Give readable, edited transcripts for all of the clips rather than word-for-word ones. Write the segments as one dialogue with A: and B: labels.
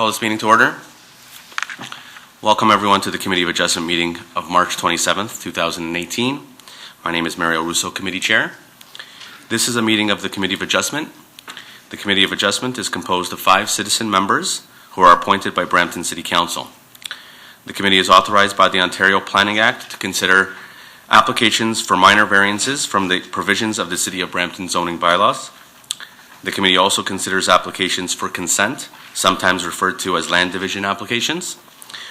A: Call this meeting to order. Welcome everyone to the Committee of Adjustment meeting of March 27th, 2018. My name is Mario Russo, Committee Chair. This is a meeting of the Committee of Adjustment. The Committee of Adjustment is composed of 5 citizen members who are appointed by Brampton City Council. The committee is authorized by the Ontario Planning Act to consider applications for minor variances from the provisions of the City of Brampton zoning bylaws. The committee also considers applications for consent, sometimes referred to as land division applications,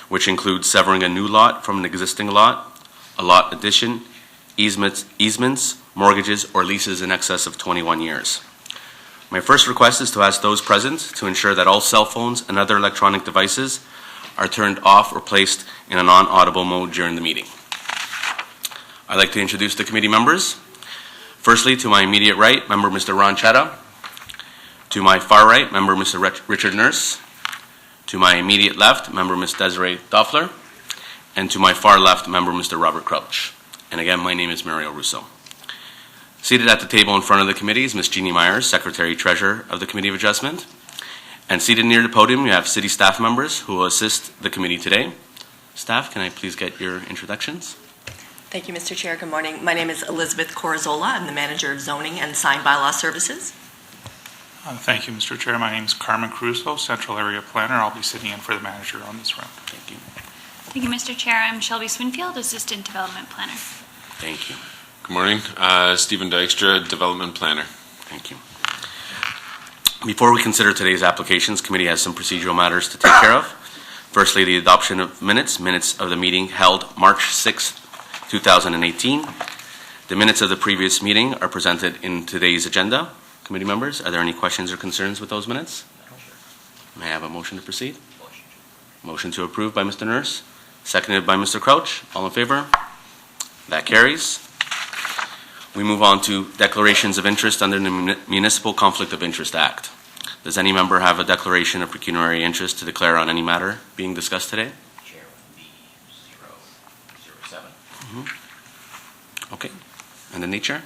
A: which include severing a new lot from an existing lot, a lot addition, easements, mortgages, or leases in excess of 21 years. My first request is to ask those present to ensure that all cell phones and other electronic devices are turned off or placed in a non-audible mode during the meeting. I'd like to introduce the committee members. Firstly, to my immediate right, member Mr. Ron Chadha. To my far right, member Mr. Richard Nurse. To my immediate left, member Ms. Desiree Doffler. And to my far left, member Mr. Robert Crouch. And again, my name is Mario Russo. Seated at the table in front of the committee is Ms. Jeannie Myers, Secretary-Treasurer of the Committee of Adjustment. And seated near the podium, we have city staff members who will assist the committee today. Staff, can I please get your introductions?
B: Thank you, Mr. Chair. Good morning. My name is Elizabeth Corazola. I'm the Manager of Zoning and Sign Bylaw Services.
C: Thank you, Mr. Chair. My name is Carmen Caruso, Central Area Planner. I'll be sitting in for the manager on this round.
A: Thank you.
D: Thank you, Mr. Chair. I'm Shelby Swinfield, Assistant Development Planner.
A: Thank you.
E: Good morning. Stephen Dykstra, Development Planner.
A: Thank you. Before we consider today's applications, committee has some procedural matters to take care of. Firstly, the adoption of minutes of the meeting held March 6, 2018. The minutes of the previous meeting are presented in today's agenda. Committee members, are there any questions or concerns with those minutes? May I have a motion to proceed? Motion to approve by Mr. Nurse, seconded by Mr. Crouch. All in favor? That carries. We move on to declarations of interest under the Municipal Conflict of Interest Act. Does any member have a declaration of pecuniary interest to declare on any matter being discussed today?
F: Chair would be 007.
A: Okay. And the nature?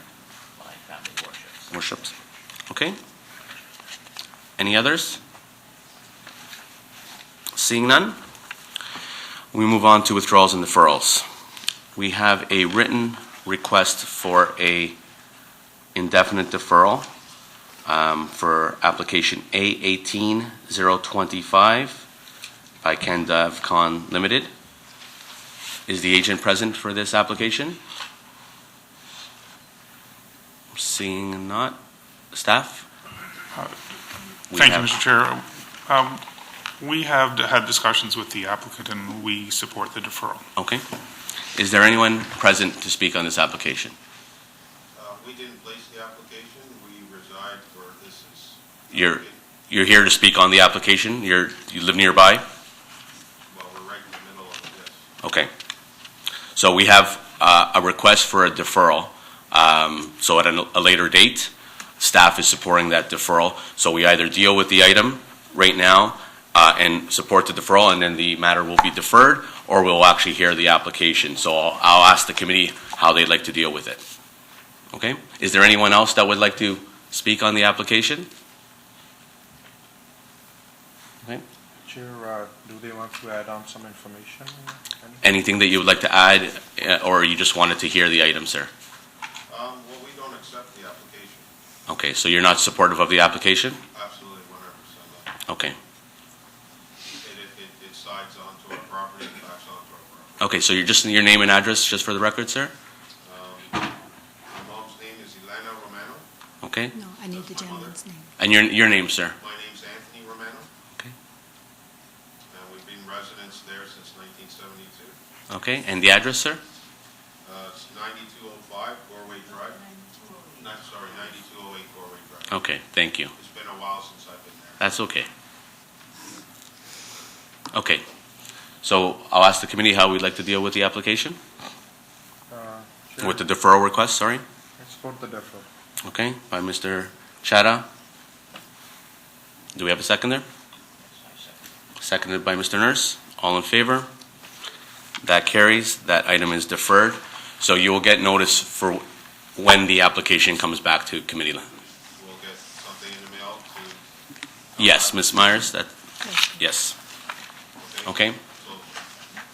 F: My family worships.
A: Worships. Okay. Any others? Seeing none, we move on to withdrawals and deferrals. We have a written request for a indefinite deferral for application A18025 by Kendavcon Limited. Is the agent present for this application? Seeing not. Staff?
C: Thank you, Mr. Chair. We have had discussions with the applicant and we support the deferral.
A: Okay. Is there anyone present to speak on this application?
G: We didn't place the application. We reside where this is.
A: You're here to speak on the application? You live nearby?
G: Well, we're right in the middle of this.
A: Okay. So we have a request for a deferral. So at a later date, staff is supporting that deferral. So we either deal with the item right now and support the deferral, and then the matter will be deferred, or we'll actually hear the application. So I'll ask the committee how they'd like to deal with it. Okay? Is there anyone else that would like to speak on the application? Okay.
H: Chair, do they want to add on some information?
A: Anything that you would like to add, or you just wanted to hear the item, sir?
G: Well, we don't accept the application.
A: Okay, so you're not supportive of the application?
G: Absolutely, 100%.
A: Okay.
G: It sides onto our property and backs onto our property.
A: Okay, so you're just your name and address, just for the record, sir?
G: My mom's name is Elena Romano.
A: Okay.
D: No, I need the gentleman's name.
A: And your name, sir?
G: My name's Anthony Romano.
A: Okay.
G: And we've been residents there since 1972.
A: Okay, and the address, sir?
G: It's 9205 Gorway Drive. 9208 Gorway Drive.
A: Okay, thank you.
G: It's been a while since I've been there.
A: That's okay. Okay, so I'll ask the committee how we'd like to deal with the application,
H: Chair,
A: with the deferral request, sorry.
H: I support the deferral.
A: Okay, by Mr. Chadha. Do we have a seconder? Seconded by Mr. Nurse. All in favor? That carries. That item is deferred. So you will get notice for when the application comes back to committee.
G: We'll get something in the mail to...
A: Yes, Ms. Myers, that Yes. Okay?
G: So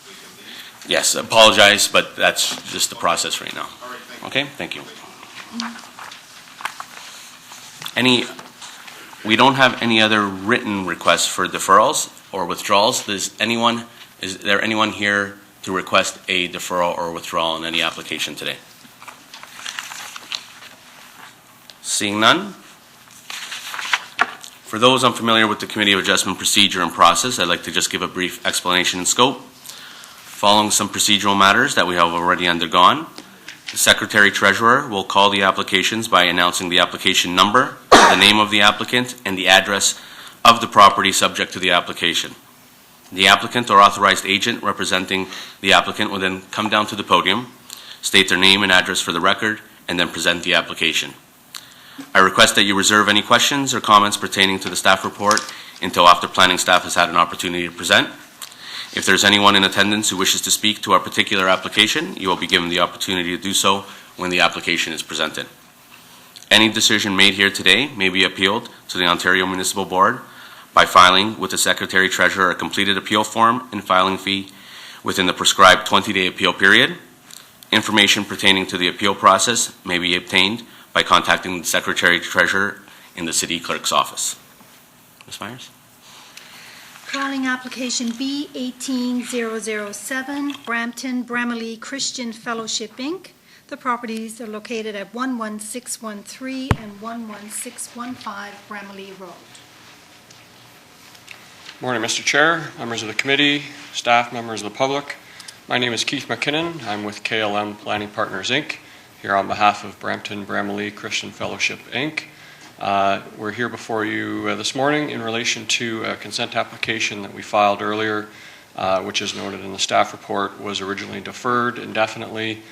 G: we can leave?
A: Yes, apologize, but that's just the process right now.
G: All right, thank you.
A: Okay, thank you. We don't have any other written requests for deferrals or withdrawals. Is there anyone here to request a deferral or withdrawal in any application today? Seeing none. For those unfamiliar with the Committee of Adjustment procedure and process, I'd like to just give a brief explanation and scope. Following some procedural matters that we have already undergone, the Secretary-Treasurer will call the applications by announcing the application number, the name of the applicant, and the address of the property subject to the application. The applicant or authorized agent representing the applicant will then come down to the podium, state their name and address for the record, and then present the application. I request that you reserve any questions or comments pertaining to the staff report until after planning staff has had an opportunity to present. If there's anyone in attendance who wishes to speak to our particular application, you will be given the opportunity to do so when the application is presented. Any decision made here today may be appealed to the Ontario Municipal Board by filing with the Secretary-Treasurer a completed appeal form and filing fee within the prescribed 20-day appeal period. Information pertaining to the appeal process may be obtained by contacting the Secretary-Treasurer in the City Clerk's office. Ms. Myers?
I: Calling application B18007, Brampton Bramalea Christian Fellowship, Inc. The properties are located at 11613 and 11615 Bramalea Road.
J: Morning, Mr. Chair, members of the committee, staff, members of the public. My name is Keith McKinnon. I'm with KLM Planning Partners, Inc., here on behalf of Brampton Bramalea Christian Fellowship, Inc. We're here before you this morning in relation to a consent application that we filed earlier, which is noted in the staff report, was originally deferred indefinitely.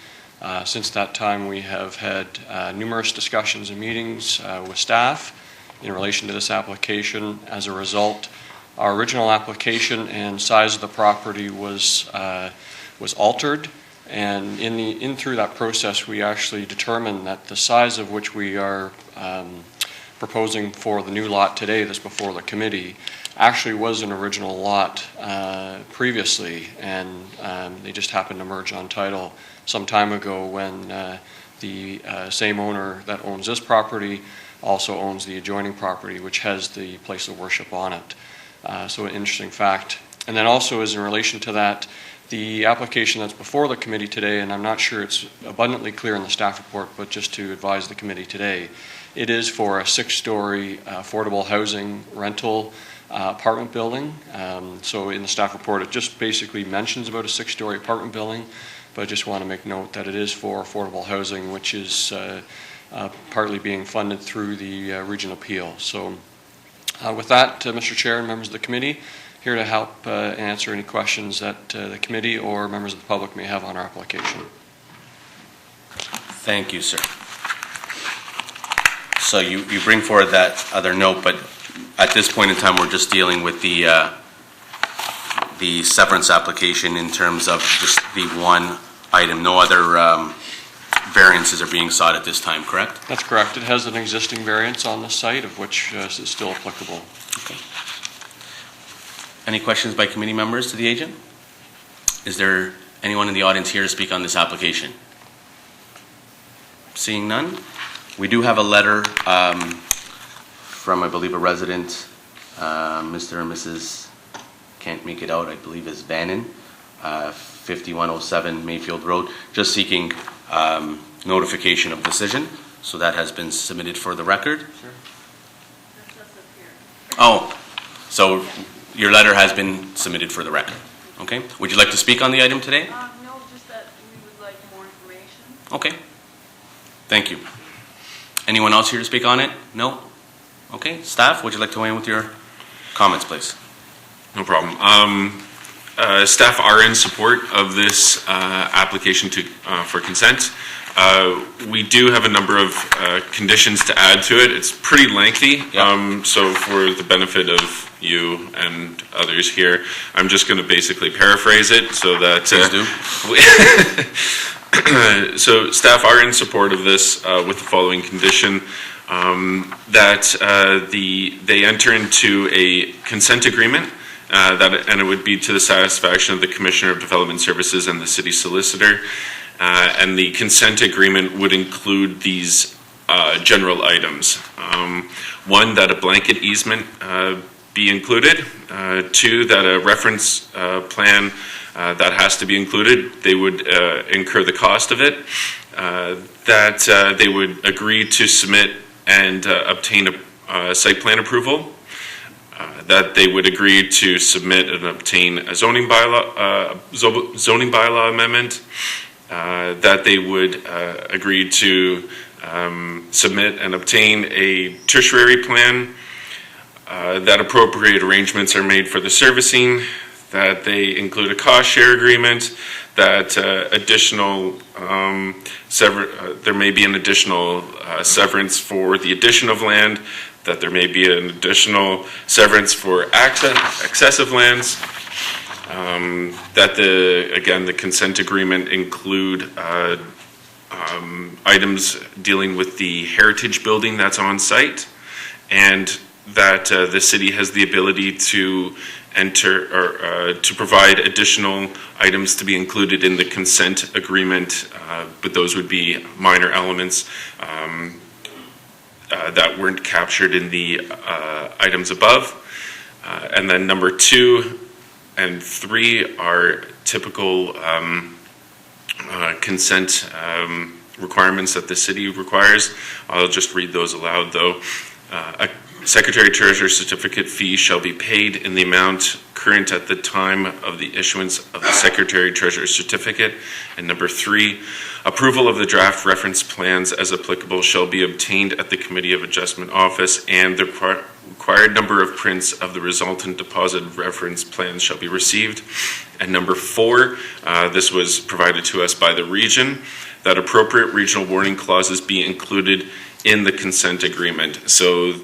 J: Since that time, we have had numerous discussions and meetings with staff in relation to this application. As a result, our original application and size of the property was altered. And in through that process, we actually determined that the size of which we are proposing for the new lot today that's before the committee actually was an original lot previously, and they just happened to merge on title some time ago when the same owner that owns this property also owns the adjoining property, which has the place of worship on it. So an interesting fact. And then also as in relation to that, the application that's before the committee today, and I'm not sure it's abundantly clear in the staff report, but just to advise the committee today, it is for a 6-story affordable housing rental apartment building. So in the staff report, it just basically mentions about a 6-story apartment building, but I just want to make note that it is for affordable housing, which is partly being funded through the Region Appeal. So with that, Mr. Chair and members of the committee, here to help answer any questions that the committee or members of the public may have on our application.
A: Thank you, sir. So you bring forward that other note, but at this point in time, we're just dealing with the severance application in terms of just the one item. No other variances are being sought at this time, correct?
J: That's correct. It has an existing variance on the site of which is still applicable.
A: Okay. Any questions by committee members to the agent? Is there anyone in the audience here to speak on this application? Seeing none, we do have a letter from, I believe, a resident, Mr. and Mrs. Can't make it out, I believe is Vannon, 5107 Mayfield Road, just seeking notification of decision. So that has been submitted for the record.
J: Sure.
A: Oh, so your letter has been submitted for the record. Okay. Would you like to speak on the item today?
K: No, just that we would like more information.
A: Okay. Thank you. Anyone else here to speak on it? No? Okay. Staff, would you like to weigh in with your comments, please?
E: No problem. Staff are in support of this application for consent. We do have a number of conditions to add to it. It's pretty lengthy,
A: Yep.
E: so for the benefit of you and others here, I'm just going to basically paraphrase it so that...
A: Please do.
E: So staff are in support of this with the following condition, that they enter into a consent agreement and it would be to the satisfaction of the Commissioner of Development Services and the City Solicitor. And the consent agreement would include these general items. One, that a blanket easement be included. Two, that a reference plan that has to be included. They would incur the cost of it. That they would agree to submit and obtain a site plan approval. That they would agree to submit and obtain a zoning bylaw amendment. That they would agree to submit and obtain a tertiary plan. That appropriate arrangements are made for the servicing. That they include a cost share agreement. That there may be an additional severance for the addition of land. That there may be an additional severance for excessive lands. That the consent agreement include items dealing with the heritage building that's on site, and that the city has the ability to enter or to provide additional items to be included in the consent agreement, but those would be minor elements that weren't captured in the items above. And then number 2 and 3 are typical consent requirements that the city requires. I'll just read those aloud, though. A Secretary Treasurer certificate fee shall be paid in the amount current at the time of the issuance of the Secretary Treasurer certificate. And number 3, approval of the draft reference plans as applicable shall be obtained at the Committee of Adjustment office, and the required number of prints of the resultant deposit reference plans shall be received. And number 4, this was provided to us by the region, that appropriate regional warning clauses be included in the consent agreement. So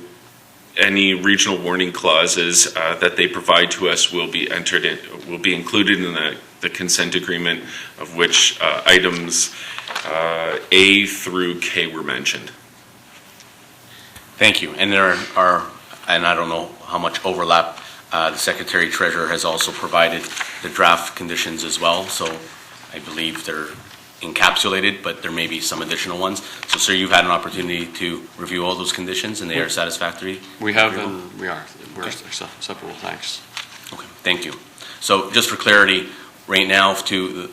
E: any regional warning clauses that they provide to us will be included in the consent agreement, of which items A through K were mentioned.
A: Thank you. And there are, and I don't know how much overlap, the Secretary Treasurer has also provided the draft conditions as well. So I believe they're encapsulated, but there may be some additional ones. So, sir, you've had an opportunity to review all those conditions, and they are satisfactory?
J: We have, and we're acceptable, thanks.
A: Okay, thank you. So just for clarity, right now to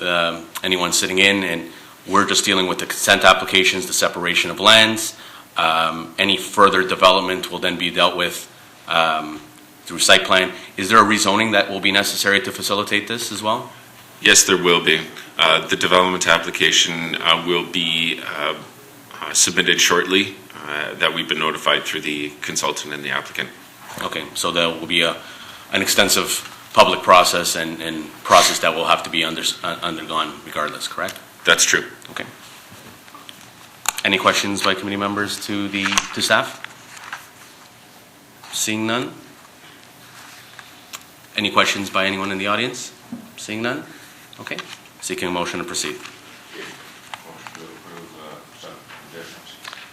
A: anyone sitting in, and we're just dealing with the consent applications, the separation of lands. Any further development will then be dealt with through site plan. Is there a rezoning that will be necessary to facilitate this as well?
E: Yes, there will be. The development application will be submitted shortly, that we've been notified through the consultant and the applicant.
A: Okay, so there will be an extensive public process and process that will have to be undergone regardless, correct?
E: That's true.
A: Okay. Any questions by committee members to staff? Seeing none? Any questions by anyone in the audience? Seeing none? Okay. Seeking a motion to proceed.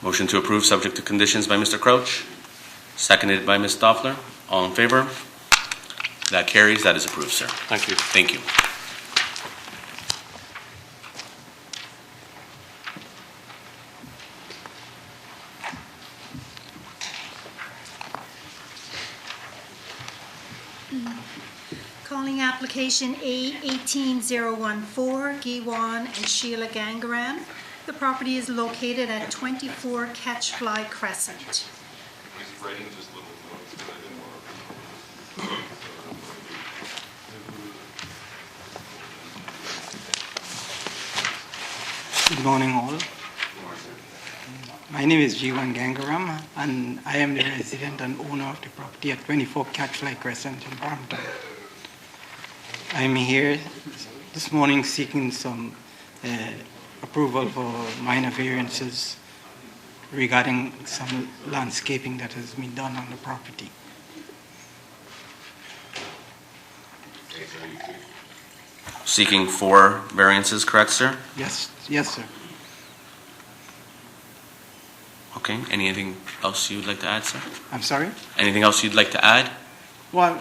A: Motion to approve subject to conditions by Mr. Crouch, seconded by Ms. Stoffler. All in favor? That carries. That is approved, sir.
J: Thank you.
A: Thank you.
I: Calling application A18014, Giwan and Sheila Gangaran. The property is located at 24 Catchfly Crescent.
L: Good morning, all. My name is Jiwan Gangaram, and I am the resident and owner of the property at 24 Catchfly Crescent in Brampton. I'm here this morning seeking some approval for minor variances regarding some landscaping that has been done on the property.
A: Seeking 4 variances, correct, sir?
L: Yes, sir.
A: Okay. Anything else you'd like to add, sir?
L: I'm sorry?
A: Anything else you'd like to add?
L: Well,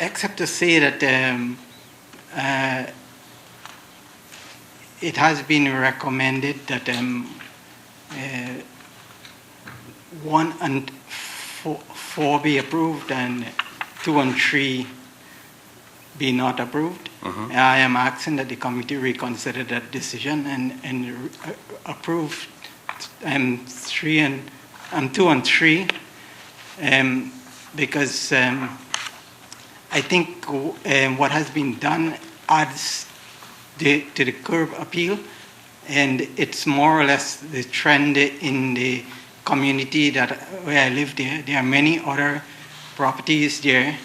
L: except to say that it has been recommended that 1 and 4 be approved and 2 and 3 be not approved. I am asking that the committee reconsider that decision and approve 2 and 3, because I think what has been done adds to the curb appeal, and it's more or less the trend in the community that where I live there. There are many other properties there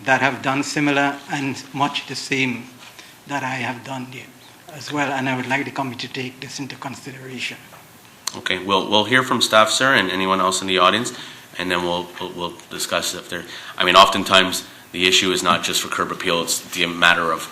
L: that have done similar and much the same that I have done there as well, and I would like the committee to take this into consideration.
A: Okay, we'll hear from staff, sir, and anyone else in the audience, and then we'll discuss if there. I mean, oftentimes the issue is not just for curb appeal; it's the matter of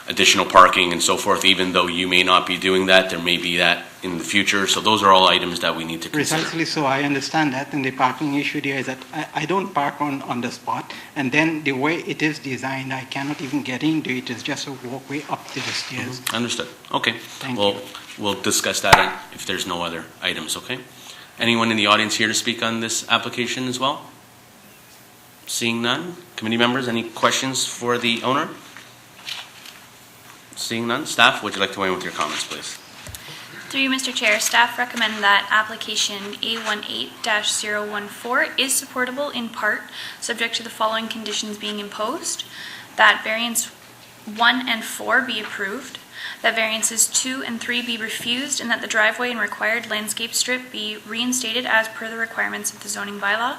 A: additional parking and so forth. Even though you may not be doing that, there may be that in the future. So those are all items that we need to consider.
L: Precisely so, I understand that, and the parking issue there is that I don't park on the spot, and then the way it is designed, I cannot even get into it. It's just a walkway up to the stairs.
A: Understood. Okay.
L: Thank you.
A: We'll discuss that if there's no other items, okay? Anyone in the audience here to speak on this application as well? Seeing none. Committee members, any questions for the owner? Seeing none. Staff, would you like to weigh in with your comments, please?
D: Through you, Mr. Chair, staff recommend that application A18-014 is supportable in part, subject to the following conditions being imposed: that variance 1 and 4 be approved, that variances 2 and 3 be refused, and that the driveway and required landscape strip be reinstated as per the requirements of the zoning bylaw,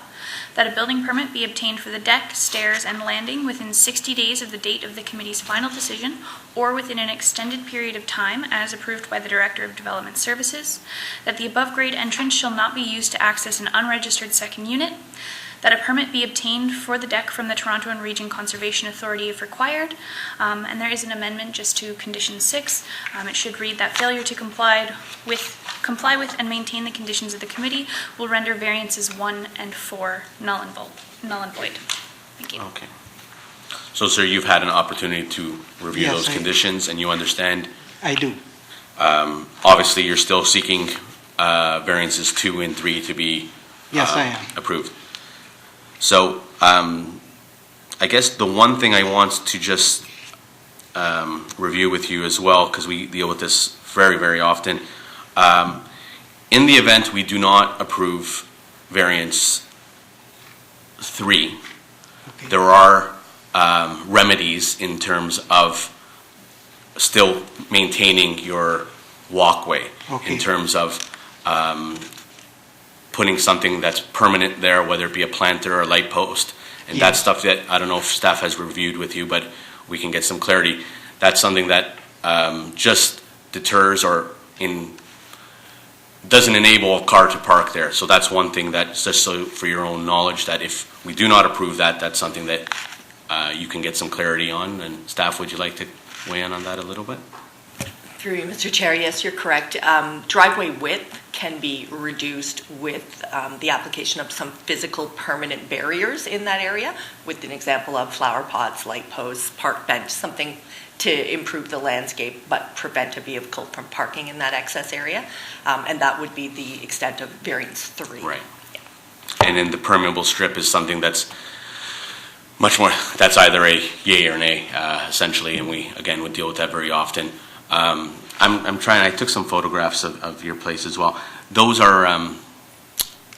D: that a building permit be obtained for the deck, stairs, and landing within 60 days of the date of the committee's final decision, or within an extended period of time as approved by the Director of Development Services, that the above-grade entrance shall not be used to access an unregistered second unit, that a permit be obtained for the deck from the Toronto and Region Conservation Authority if required, and there is an amendment just to condition 6. It should read that failure to comply with and maintain the conditions of the committee will render variances 1 and 4 null and void. Thank you.
A: Okay. So, sir, you've had an opportunity to review
L: Yes,
A: those conditions, and you understand?
L: I do.
A: Obviously, you're still seeking variances 2 and 3 to be
L: Yes, I am.
A: approved. So, I guess the one thing I want to just review with you as well, because we deal with this very, very often. In the event we do not approve variance 3,
L: Okay.
A: there are remedies in terms of still maintaining your walkway,
L: Okay.
A: in terms of putting something that's permanent there, whether it be a planter or a light post. And that's stuff that I don't know if staff has reviewed with you, but we can get some clarity. That's something that just deters or doesn't enable a car to park there. So that's one thing that, just so for your own knowledge, that if we do not approve that, that's something that you can get some clarity on. And staff, would you like to weigh in on that a little bit?
B: Through you, Mr. Chair, yes, you're correct. Driveway width can be reduced with the application of some physical permanent barriers in that area, with an example of flower pots, light posts, park bench, something to improve the landscape but prevent a vehicle from parking in that excess area. And that would be the extent of variance 3.
A: Right. And then the permeable strip is something that's much more, that's either a yay or nay, essentially, and we, again, would deal with that very often. I'm trying, I took some photographs of your place as well. Those are,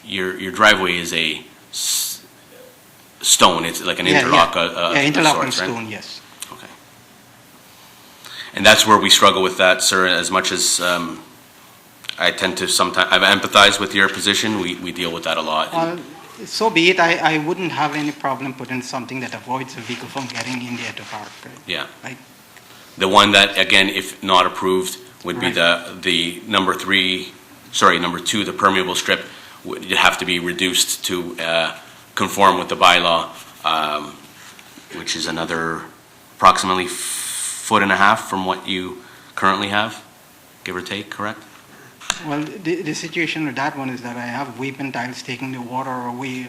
A: your driveway is a stone, it's like an interlock.
L: Interlocking
A: sorts, right?
L: stone, yes.
A: Okay. And that's where we struggle with that, sir, as much as I tend to sometimes, I empathize with your position, we deal with that a lot.
L: Well, so be it. I wouldn't have any problem putting something that avoids a vehicle from getting in there to park. Right?
A: Yeah.
L: Like,
A: The one that, again, if not approved, would be the number 2, the permeable strip would have to be reduced to conform with the bylaw, which is another approximately 1.5 feet from what you currently have, give or take, correct?
L: well, the situation with that one is that I have weeping tiles taking the water away,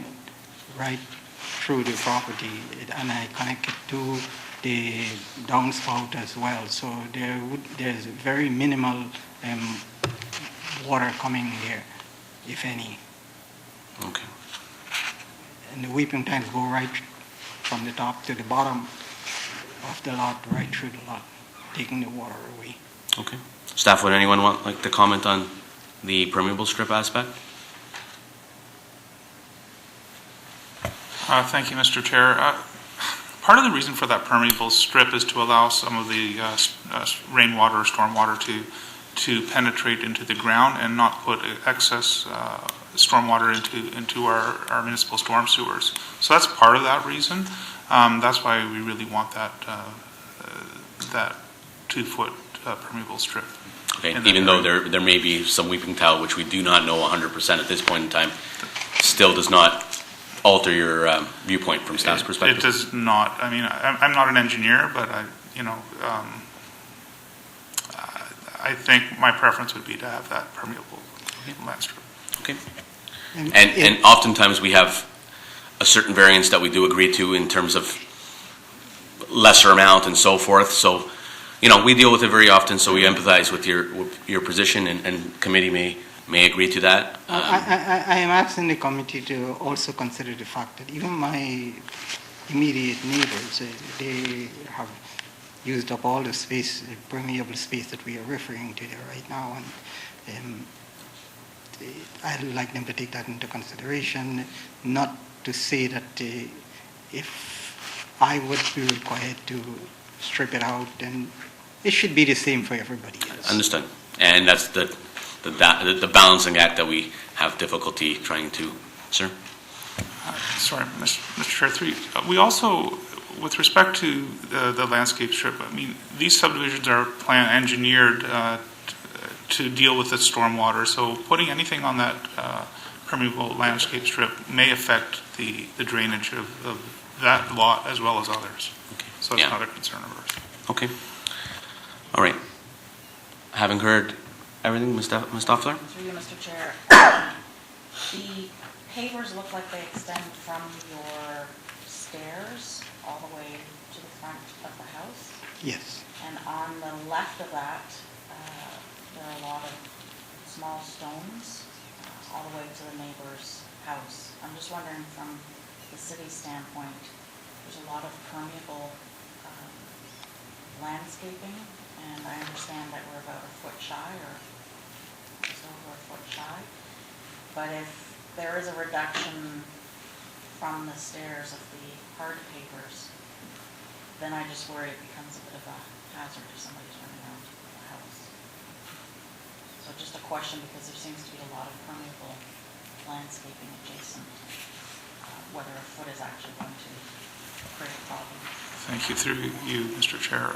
L: right? through the property, and I connect it to the downspout as well. So there's very minimal water coming there, if any.
A: Okay.
L: And the weeping tanks go right from the top to the bottom of the lot, right through the lot, taking the water away.
A: Okay. Staff, would anyone like to comment on the permeable strip aspect?
C: Thank you, Mr. Chair. Part of the reason for that permeable strip is to allow some of the rainwater or stormwater to penetrate into the ground and not put excess stormwater into our municipal storm sewers. So that's part of that reason. That's why we really want that 2-foot permeable strip.
A: Okay, even though there may be some weeping tile, which we do not know 100% at this point in time, still does not alter your viewpoint from staff's perspective?
C: It does not. I mean, I'm not an engineer, but I think my preference would be to have that permeable land strip.
A: Okay. And oftentimes we have a certain variance that we do agree to in terms of lesser amount and so forth. So, we deal with it very often, so we empathize with your position, and committee may agree to that.
L: I am asking the committee to also consider the fact that even my immediate neighbors, they have used up all the space, the permeable space that we are referring to there right now, and I'd like them to take that into consideration, not to say that if I would be required to strip it out, then it should be the same for everybody else.
A: Understood. And that's the balancing act that we have difficulty trying to, sir?
C: Sorry, Mr. Chair, 3. We also, with respect to the landscape strip, I mean, these subdivisions are engineered to deal with the stormwater. So putting anything on that permeable landscape strip may affect the drainage of that lot as well as others.
A: Okay.
C: So it's not a concern of ours.
A: Okay. All right. Having heard everything, Ms. Stoffler?
M: Through you, Mr. Chair. The pavers look like they extend from your stairs all the way to the front of the house.
L: Yes.
M: And on the left of that, there are a lot of small stones all the way to the neighbor's house. I'm just wondering, from the city standpoint, there's a lot of permeable landscaping, and I understand that we're about a foot shy or just over a foot shy. But if there is a reduction from the stairs of the hard pavers, then I just worry it becomes a bit of a hazard if somebody's running around the house. So just a question, because there seems to be a lot of permeable landscaping adjacent, whether a foot is actually going to create a problem.
C: Thank you. Through you, Mr. Chair.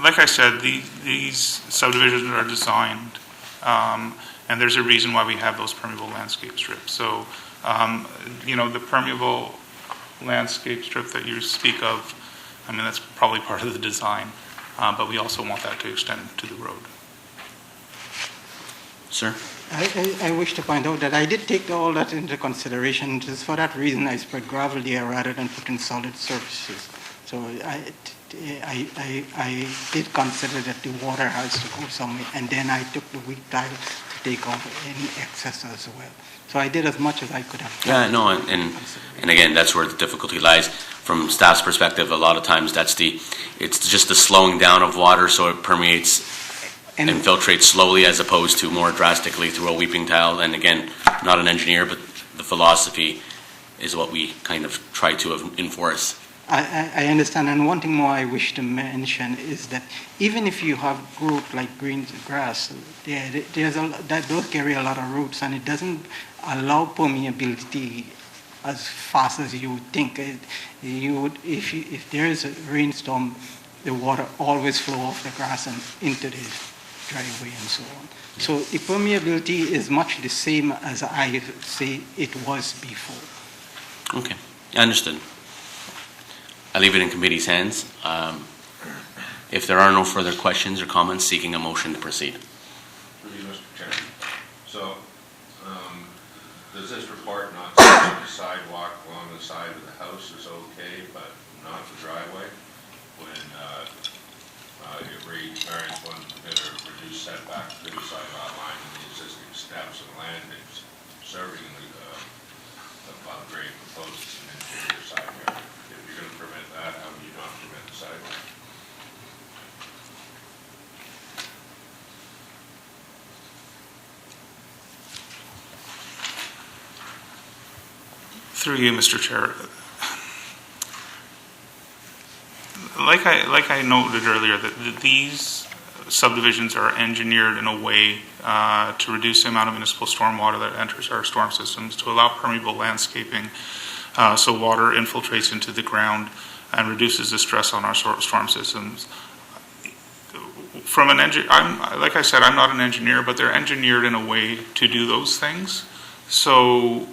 C: Like I said, these subdivisions are designed, and there's a reason why we have those permeable landscape strips. So, the permeable landscape strip that you speak of, I mean, that's probably part of the design, but we also want that to extend to the road.
A: Sir?
L: I wish to point out that I did take all that into consideration. Just for that reason, I spread gravel there rather than put in solid surfaces. So I did consider that the water has to go somewhere, and then I took the weak tile to take off in excess as well. So I did as much as I could have done.
A: Yeah, no, and again, that's where the difficulty lies. From staff's perspective, a lot of times it's just the slowing down of water, so it permeates and infiltrates slowly as opposed to more drastically through a weeping tile. And again, not an engineer, but the philosophy is what we kind of try to enforce.
L: I understand, and one thing more I wish to mention is that even if you have growth like green grass, those carry a lot of roots, and it doesn't allow permeability as fast as you would think. If there is a rainstorm, the water always flow off the grass and into the driveway and so on. So the permeability is much the same as I say it was before.
A: Okay, understood. I leave it in committee's hands. If there are no further questions or comments, seeking a motion to proceed.
G: Through you, Mr. Chairman. So, Does this report not say that the sidewalk along the side of the house is okay, but not the driveway? When it reads variance one permit or reduced setback to the side lot line in the existing steps and landings serving the above grade proposed as an interior side yard. If you're going to permit that, how would you not permit the sidewalk?
C: Through you, Mr. Chair. Like I noted earlier, that these subdivisions are engineered in a way to reduce the amount of municipal stormwater that enters our storm systems, to allow permeable landscaping so water infiltrates into the ground and reduces the stress on our storm systems. From an like I said, I'm not an engineer, but they're engineered in a way to do those things. So,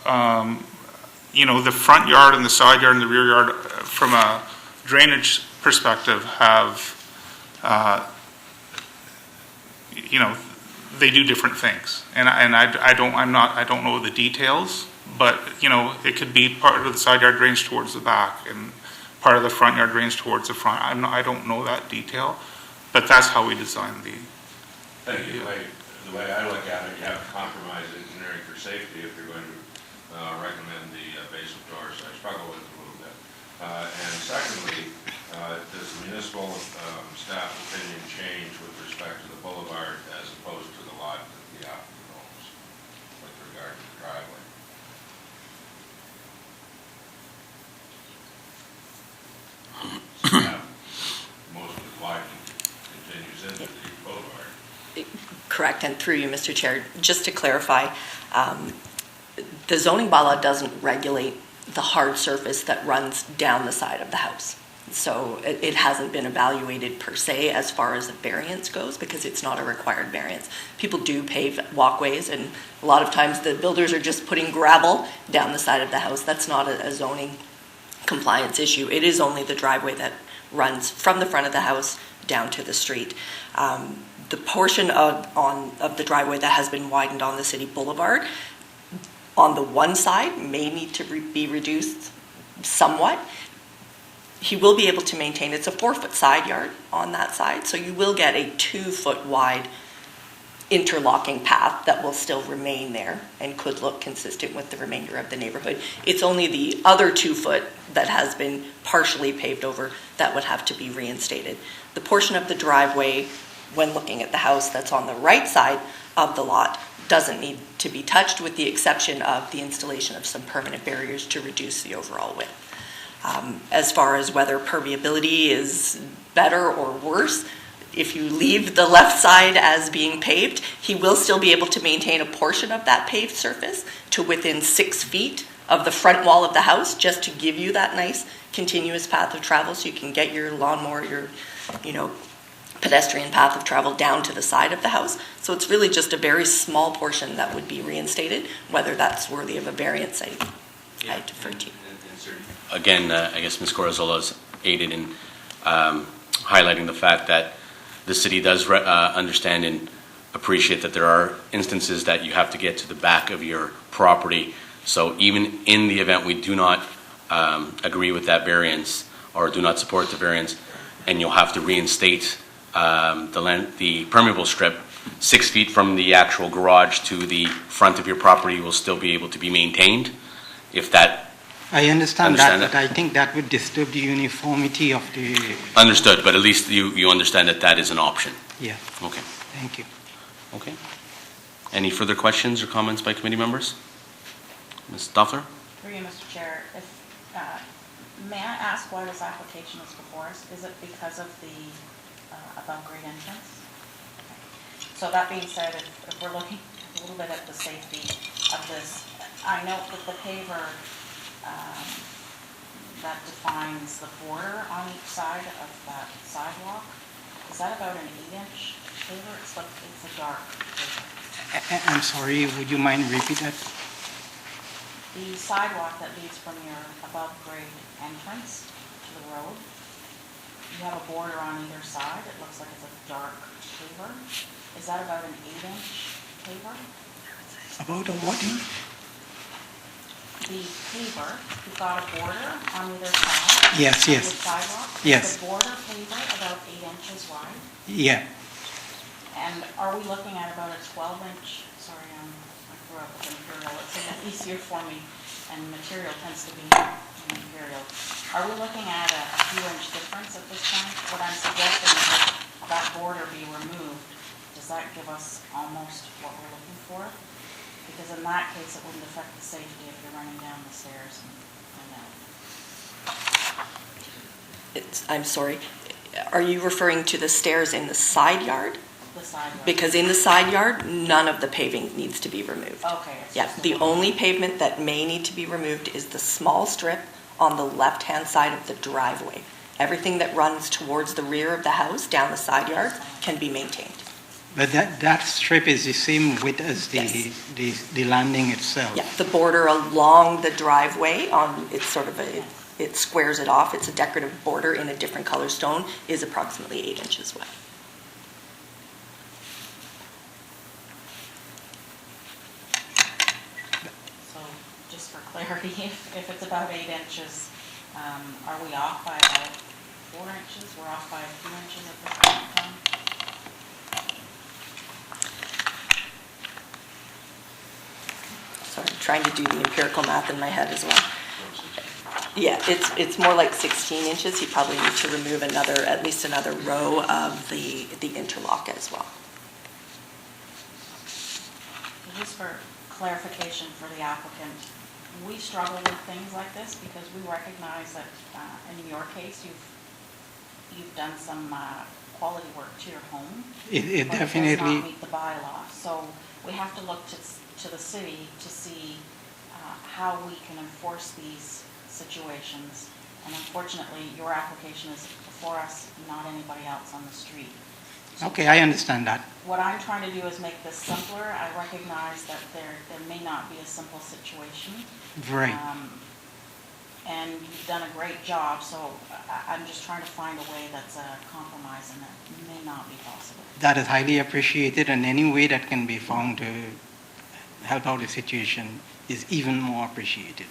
C: the front yard and the side yard and the rear yard, from a drainage perspective, have, they do different things. And I don't know the details, but, it could be part of the side yard drains towards the back and part of the front yard drains towards the front. I don't know that detail, but that's how we design the.
G: Thank you. The way I look at it, you have to compromise engineering for safety if you're going to recommend the basement doors. I struggle with it a little bit. And secondly, does the municipal staff opinion change with respect to the boulevard as opposed to the lot that the applicant owns with regard to the driveway? Most of the widening continues into the boulevard.
B: Correct, and through you, Mr. Chair, just to clarify, the zoning bylaw doesn't regulate the hard surface that runs down the side of the house. So it hasn't been evaluated per se as far as a variance goes, because it's not a required variance. People do pave walkways, and a lot of times the builders are just putting gravel down the side of the house. That's not a zoning compliance issue. It is only the driveway that runs from the front of the house down to the street. The portion of the driveway that has been widened on the city boulevard, on the one side, may need to be reduced somewhat. He will be able to maintain, it's a 4-foot side yard on that side, so you will get a 2-foot wide interlocking path that will still remain there and could look consistent with the remainder of the neighborhood. It's only the other 2-foot that has been partially paved over that would have to be reinstated. The portion of the driveway, when looking at the house that's on the right side of the lot, doesn't need to be touched, with the exception of the installation of some permanent barriers to reduce the overall width. As far as whether permeability is better or worse, if you leave the left side as being paved, he will still be able to maintain a portion of that paved surface to within 6 feet of the front wall of the house, just to give you that nice continuous path of travel, so you can get your lawnmower, your pedestrian path of travel down to the side of the house. So it's really just a very small portion that would be reinstated. Whether that's worthy of a variance, I defer to you.
A: Again, I guess Ms. Corazzola has aided in highlighting the fact that the city does understand and appreciate that there are instances that you have to get to the back of your property. So even in the event we do not agree with that variance or do not support the variance, and you'll have to reinstate the permeable strip 6 feet from the actual garage to the front of your property, will still be able to be maintained. If that
L: I understand that, but I think that would disturb the uniformity of the.
A: Understood, but at least you understand that that is an option.
L: Yeah.
A: Okay.
L: Thank you.
A: Okay. Any further questions or comments by committee members? Ms. Doffler?
M: Through you, Mr. Chair, may I ask why this application is before us? Is it because of the above grade entrance? Okay. So that being said, if we're looking a little bit at the safety of this, I note that the paver that defines the border on each side of that sidewalk, is that about an 8-inch paver? It's a dark paver.
L: I'm sorry, would you mind repeat that?
M: The sidewalk that leads from your above grade entrance to the road, you have a border on either side. It looks like it's a dark paver. Is that about an 8-inch paver?
L: About a what?
M: The paver, you've got a border on either side.
L: Yes,
M: of
L: yes.
M: the sidewalk.
L: Yes.
M: Is the border paver about 8 inches wide?
L: Yeah.
M: And are we looking at about a 12-inch, sorry, I grew up with Imperial, it's a bit easier for me, and material tends to be Imperial. Are we looking at a few-inch difference at this point? What I'm suggesting is that border be removed. Does that give us almost what we're looking for? Because in that case, it wouldn't affect the safety if you're running down the stairs and out.
B: I'm sorry, are you referring to the stairs in the side yard?
M: The side yard.
B: Because in the side yard, none of the paving needs to be removed.
M: Okay. It's
B: Yeah,
M: just
B: the only pavement that may need to be removed is the small strip on the left-hand side of the driveway. Everything that runs towards the rear of the house, down the side yard, can be maintained.
L: But that strip is the same width as the landing itself.
B: Yeah, the border along the driveway, it's sort of it squares it off. It's a decorative border in a different color stone, is approximately 8 inches wide.
M: So just for clarity, if it's about 8 inches, are we off by about 4 inches? We're off by a few inches at this point in time?
B: Sorry, I'm trying to do the empirical math in my head as well. Yeah, it's more like 16 inches. You probably need to remove at least another row of the interlock as well.
M: Just for clarification for the applicant, we struggle with things like this because we recognize that in your case, you've done some quality work to your home.
L: It
M: but
L: definitely.
M: It does not meet the bylaw. So we have to look to the city to see how we can enforce these situations. And unfortunately, your application is before us, not anybody else on the street.
L: Okay, I understand that.
M: What I'm trying to do is make this simpler. I recognize that there may not be a simple situation.
L: Right.
M: And you've done a great job, so I'm just trying to find a way that's a compromise, and that may not be possible.
L: That is highly appreciated, and any way that can be found to help out the situation is even more appreciated.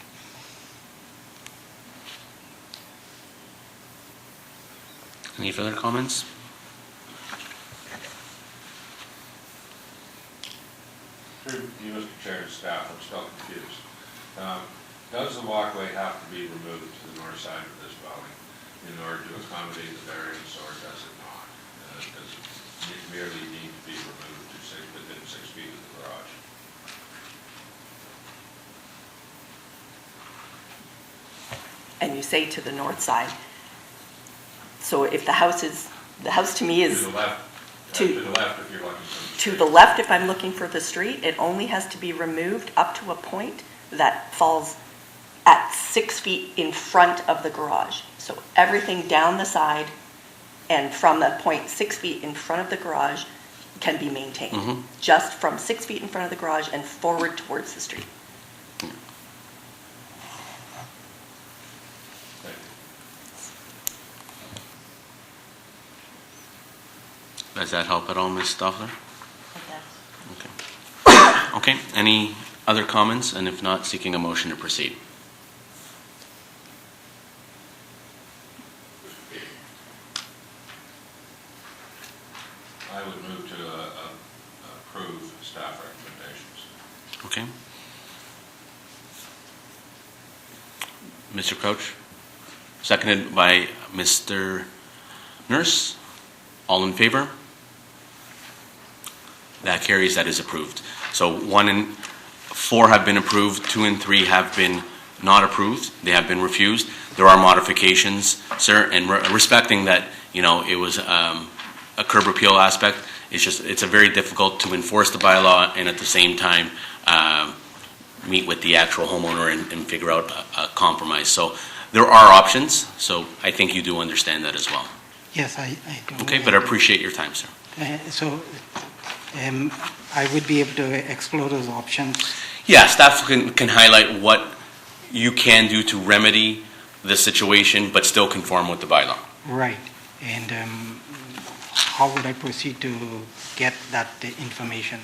A: Any further comments?
G: Through you, Mr. Chair and staff, I'm still confused. Does the walkway have to be removed to the north side of this dwelling in order to accommodate the variance, or does it not? Does it merely need to be removed within 6 feet of the garage?
B: And you say to the north side. So if the house to me is
G: To the left.
B: to-
G: To the left if you're looking from the
B: to
G: street.
B: the left, if I'm looking for the street, it only has to be removed up to a point that falls at 6 feet in front of the garage. So everything down the side and from that point 6 feet in front of the garage can be maintained.
A: Mhm.
B: Just from 6 feet in front of the garage and forward towards the street.
G: Thank you.
A: Does that help at all, Ms. Stoffler?
M: It does.
A: Okay. Okay, any other comments? And if not, seeking a motion to proceed.
G: I would move to approve staff recommendations.
A: Okay. Mr. Crouch, seconded by Mr. Nurse. All in favor? That carries, that is approved. So 1 and 4 have been approved, 2 and 3 have been not approved. They have been refused. There are modifications, sir, and respecting that, it was a curb appeal aspect. It's a very difficult to enforce the bylaw and at the same time meet with the actual homeowner and figure out a compromise. So there are options, so I think you do understand that as well.
L: Yes, I do.
A: Okay, but I appreciate your time, sir.
L: I would be able to explore those options.
A: Yeah, staff can highlight what you can do to remedy the situation, but still conform with the bylaw.
L: Right. And how would I proceed to get that information?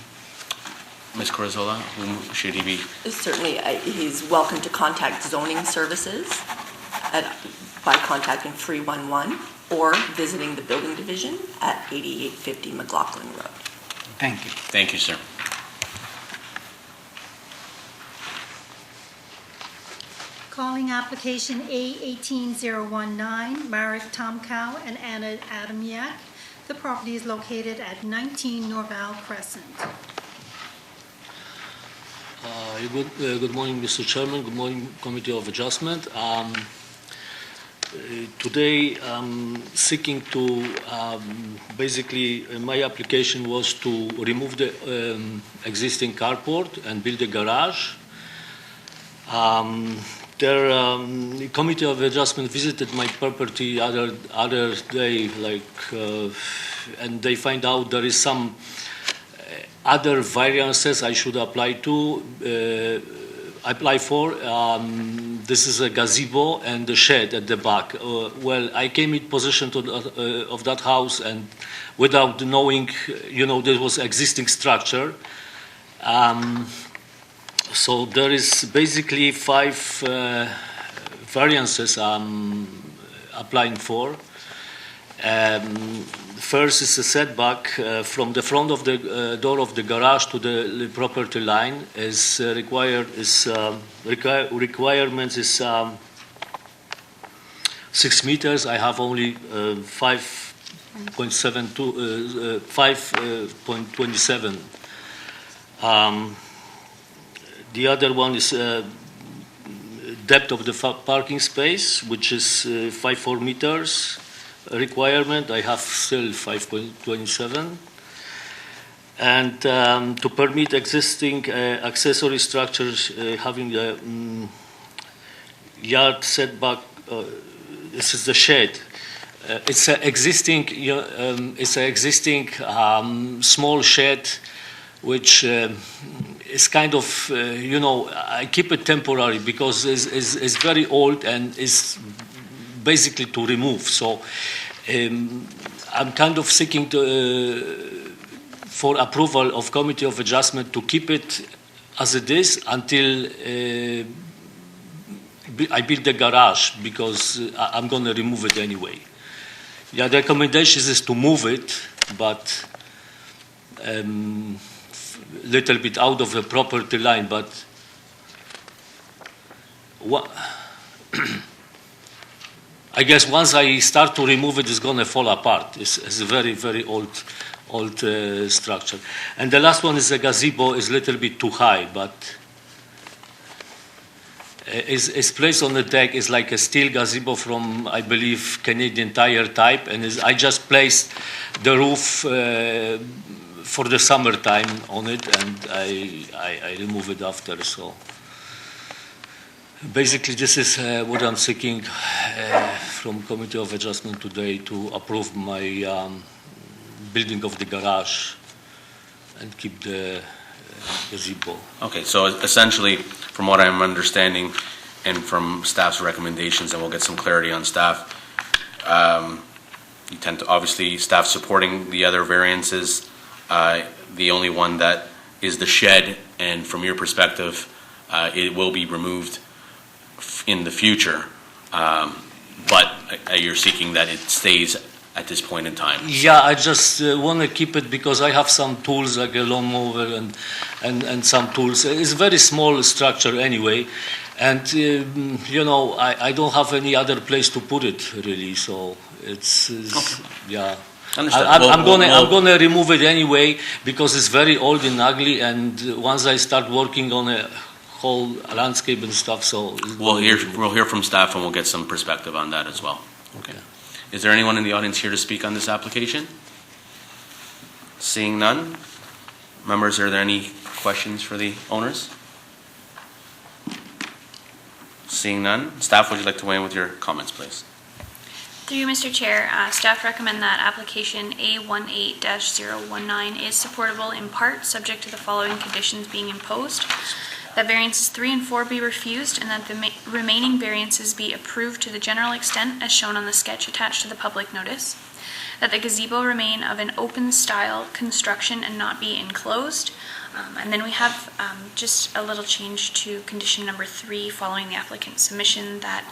A: Ms. Corizola, whom should he be?
B: Certainly, he's welcome to contact zoning services by contacting 311 or visiting the building division at 8850 McLaughlin Road.
L: Thank you.
A: Thank you, sir.
I: Calling application A18019, Marek Tomkow and Anna Adamiak. The property is located at 19 Norval Crescent.
N: Good morning, Mr. Chairman. Good morning, Committee of Adjustment. Today, I'm seeking to, basically, my application was to remove the existing carport and build a garage. The Committee of Adjustment visited my property other day, and they find out there is some other variances I should apply for. This is a gazebo and the shed at the back. Well, I came in possession of that house, and without knowing, there was existing structure. So there is basically 5 variances I'm applying for. First is a setback from the front of the door of the garage to the property line is requirement is 6 meters. I have only 5.27. The other one is depth of the parking space, which is 5.4 meters requirement. I have still 5.27. And to permit existing accessory structures having a yard setback, this is the shed. It's an existing, small shed, which is kind of, I keep it temporary because it's very old and is basically to remove. So I'm kind of seeking for approval of Committee of Adjustment to keep it as it is until I build the garage, because I'm going to remove it anyway. Yeah, the recommendation is to move it, but little bit out of the property line, but I guess once I start to remove it, it's going to fall apart. It's a very, very old structure. And the last one is a gazebo. Is a little bit too high, but it's placed on the deck. It's like a steel gazebo from, I believe, Canadian Tire type, and I just placed the roof for the summertime on it, and I remove it after. So basically, this is what I'm seeking from Committee of Adjustment today, to approve my building of the garage and keep the gazebo.
A: Okay, so essentially, from what I'm understanding and from staff's recommendations, and we'll get some clarity on staff, you tend to, obviously, staff supporting the other variances. The only one that is the shed, and from your perspective, it will be removed in the future, but you're seeking that it stays at this point in time.
N: Yeah, I just want to keep it because I have some tools like a lawnmower and some tools. It's a very small structure anyway, and I don't have any other place to put it really. So it's
A: okay.
N: Yeah.
A: I'm
N: going to remove it anyway because it's very old and ugly, and once I start working on a whole landscape and stuff, so
A: we'll hear from staff, and we'll get some perspective on that as well.
N: Okay.
A: Is there anyone in the audience here to speak on this application? Seeing none, members, are there any questions for the owners? Seeing none, staff, would you like to weigh in with your comments, please?
D: Through you, Mr. Chair, staff recommend that application A18-019 is supportable in part, subject to the following conditions being imposed: that variances 3 and 4 be refused, and that the remaining variances be approved to the general extent as shown on the sketch attached to the public notice. that the gazebo remain of an open style construction and not be enclosed. And then we have just a little change to condition number 3 following the applicant's submission that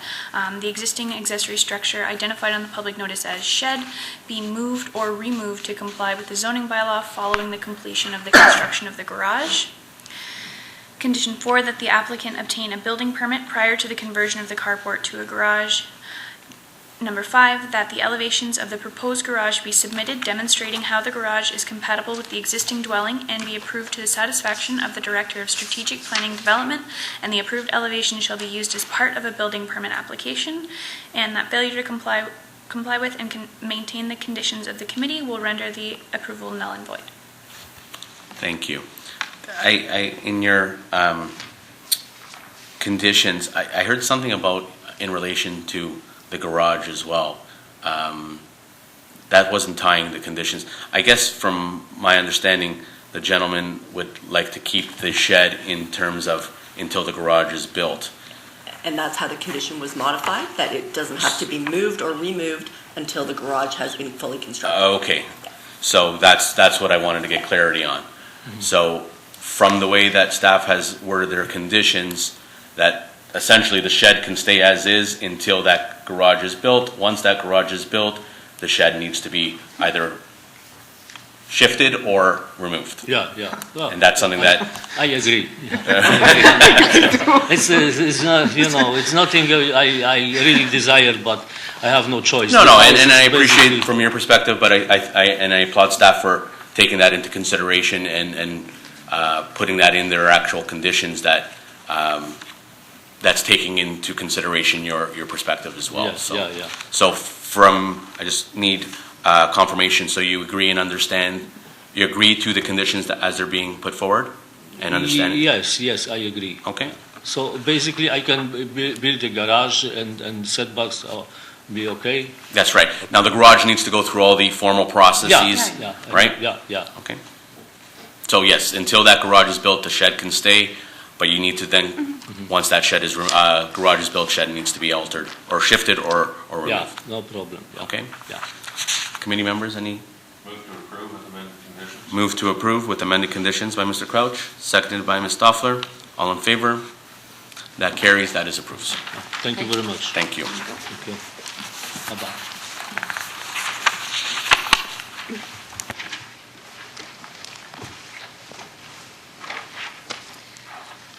D: the existing accessory structure identified on the public notice as shed be moved or removed to comply with the zoning bylaw following the completion of the construction of the garage. Condition 4, that the applicant obtain a building permit prior to the conversion of the carport to a garage. Number 5, that the elevations of the proposed garage be submitted demonstrating how the garage is compatible with the existing dwelling and be approved to the satisfaction of the Director of Strategic Planning Development, and the approved elevation shall be used as part of a building permit application, and that failure to comply with and maintain the conditions of the committee will render the approval null and void.
A: Thank you. In your conditions, I heard something about in relation to the garage as well. That wasn't tying the conditions. I guess from my understanding, the gentleman would like to keep the shed in terms of until the garage is built.
B: And that's how the condition was modified, that it doesn't have to be moved or removed until the garage has been fully constructed.
A: Okay, so that's what I wanted to get clarity on. So from the way that staff has worded their conditions, that essentially the shed can stay as is until that garage is built. Once that garage is built, the shed needs to be either shifted or removed.
N: Yeah. Well,
A: And that's something that...
N: I agree. It's not, it's nothing I really desire, but I have no choice.
A: No, and I appreciate it from your perspective, but I applaud staff for taking that into consideration and putting that in their actual conditions that that's taking into consideration your perspective as well.
N: Yeah.
A: So I just need confirmation, so you agree and understand, you agree to the conditions that as they're being put forward and understand it?
N: Yes, I agree.
A: Okay.
N: So basically I can build a garage and setbacks be okay?
A: That's right. Now the garage needs to go through all the formal processes, right?
N: Yeah.
A: Okay. So yes, until that garage is built, the shed can stay, but you need to then, once that shed is garage is built, shed needs to be altered or shifted or removed.
N: Yeah, no problem. Yeah.
A: Okay.
N: Yeah.
A: Committee members, any?
G: Move to approve with amended conditions.
A: Move to approve with amended conditions by Mr. Crouch, seconded by Ms. Stoffler. All in favor? That carries. That is approved.
N: Thank you very much.
A: Thank you.
N: Okay. Bye-bye.